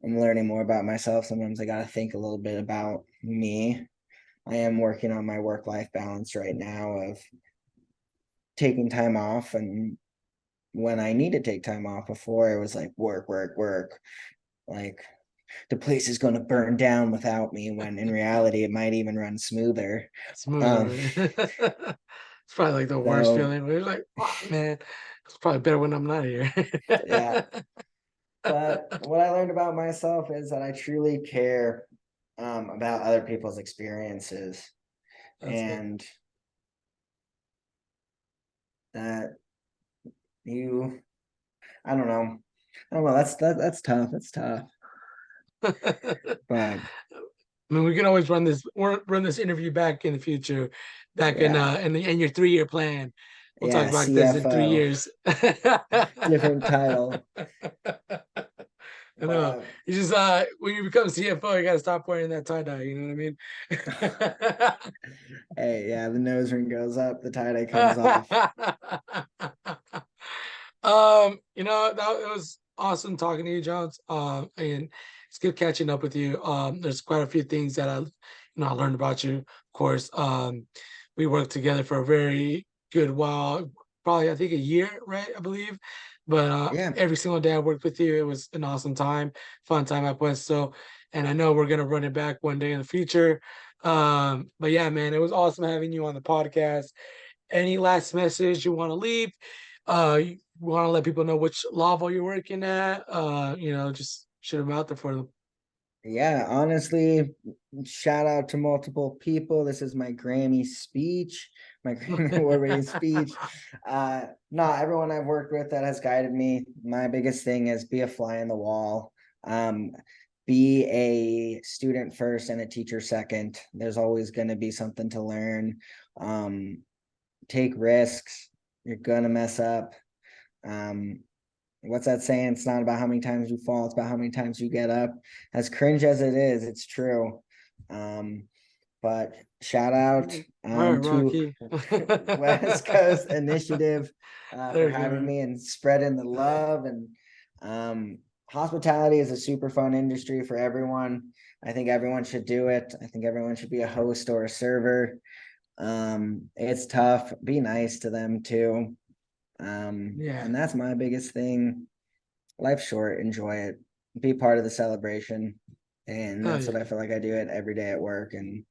S2: I'm learning more about myself. Sometimes I got to think a little bit about me. I am working on my work-life balance right now of taking time off. And when I need to take time off, before it was like work, work, work. Like the place is going to burn down without me, when in reality it might even run smoother. Um,
S1: Smoother. It's probably like the worst
S2: so
S1: feeling where you're like, oh man, it's probably better when I'm not here.
S2: yeah, but what I learned about myself is that I truly care about other people's experiences,
S1: That's good.
S2: and that you, I don't know, that's tough. That's tough. But
S1: I mean, we can always run this interview back in the future, back
S2: yeah,
S1: in your 3-year plan. We'll talk
S2: yeah,
S1: about this in three
S2: CFO,
S1: years.
S2: different title.
S1: I know.
S2: But
S1: You just when you become CFO, you gotta stop wearing that tie dye. You know what
S2: hey, yeah, the nose ring goes up, the tie dye comes off.
S1: I mean? That it was awesome talking to you, Jones. And it's good catching up with you. There's quite a few things that I learned about you. Of course, we worked together for a very good while, probably I think a year, right? I believe. But
S2: Yeah,
S1: every single day I worked with you, it was an awesome time, fun time at Puesto. And I know we're gonna run it back one day in the future. But yeah, man, it was awesome having you on the podcast. Any last message you want to leave? You want to let people know which level you're working at? Just shoot them out there for them.
S2: yeah, honestly, shout out to multiple people. This is my Grammy speech, my Grammy award winning speech. Not everyone I've worked with that has guided me. My biggest thing is be a fly in the wall. Um, be a student first and a teacher second. There's always going to be something to learn. Um, take risks. You're gonna mess up. Um, what's that saying? It's not about how many times you fall, it's about how many times you get up. As cringe as it is, it's true. Um, but shout out
S1: All right,
S2: to
S1: Rocky.
S2: West Coast Initiative for
S1: There you
S2: having
S1: go.
S2: me and spreading the love. And um, hospitality is a super fun industry for everyone. I think everyone should do it. I think everyone should be a host or a server. It's tough. Be nice to them too.
S1: Yeah.
S2: And that's my biggest thing. Life's short, enjoy it. Be part of the celebration. And
S1: Hell
S2: that's what
S1: yeah.
S2: I feel like I do it every day at work. And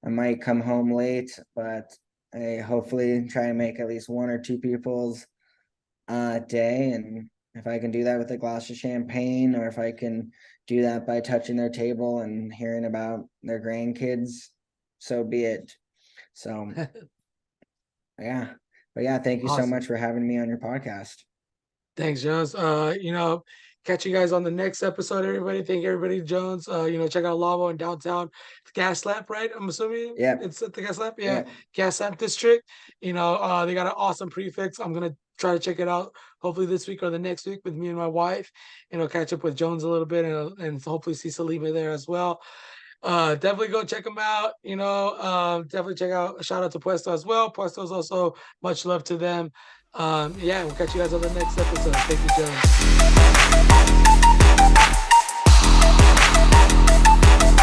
S2: I might come home late, but I hopefully try and make at least one or two people's day. And if I can do that with a glass of champagne, or if I can do that by touching their table and hearing about their grandkids, so be it. So yeah. But yeah, thank you so much
S1: Awesome.
S2: for having me on your podcast.
S1: Thanks, Jones. Catch you guys on the next episode, everybody. Thank everybody, Jones. Check out Lavo in downtown Gas Lab, right? I'm assuming
S2: Yep.
S1: it's at the Gas Lab. Yeah,
S2: Yep.
S1: Gas Lab District. They got an awesome prefix. I'm gonna try to check it out hopefully this week or the next week with me and my wife. Catch up with Jones a little bit and hopefully see Salima there as well. Definitely go check them out. Definitely check out shout out to Puesto as well. Puesto is also much love to them. Yeah, we'll catch you guys on the next episode. Thank you, Jones.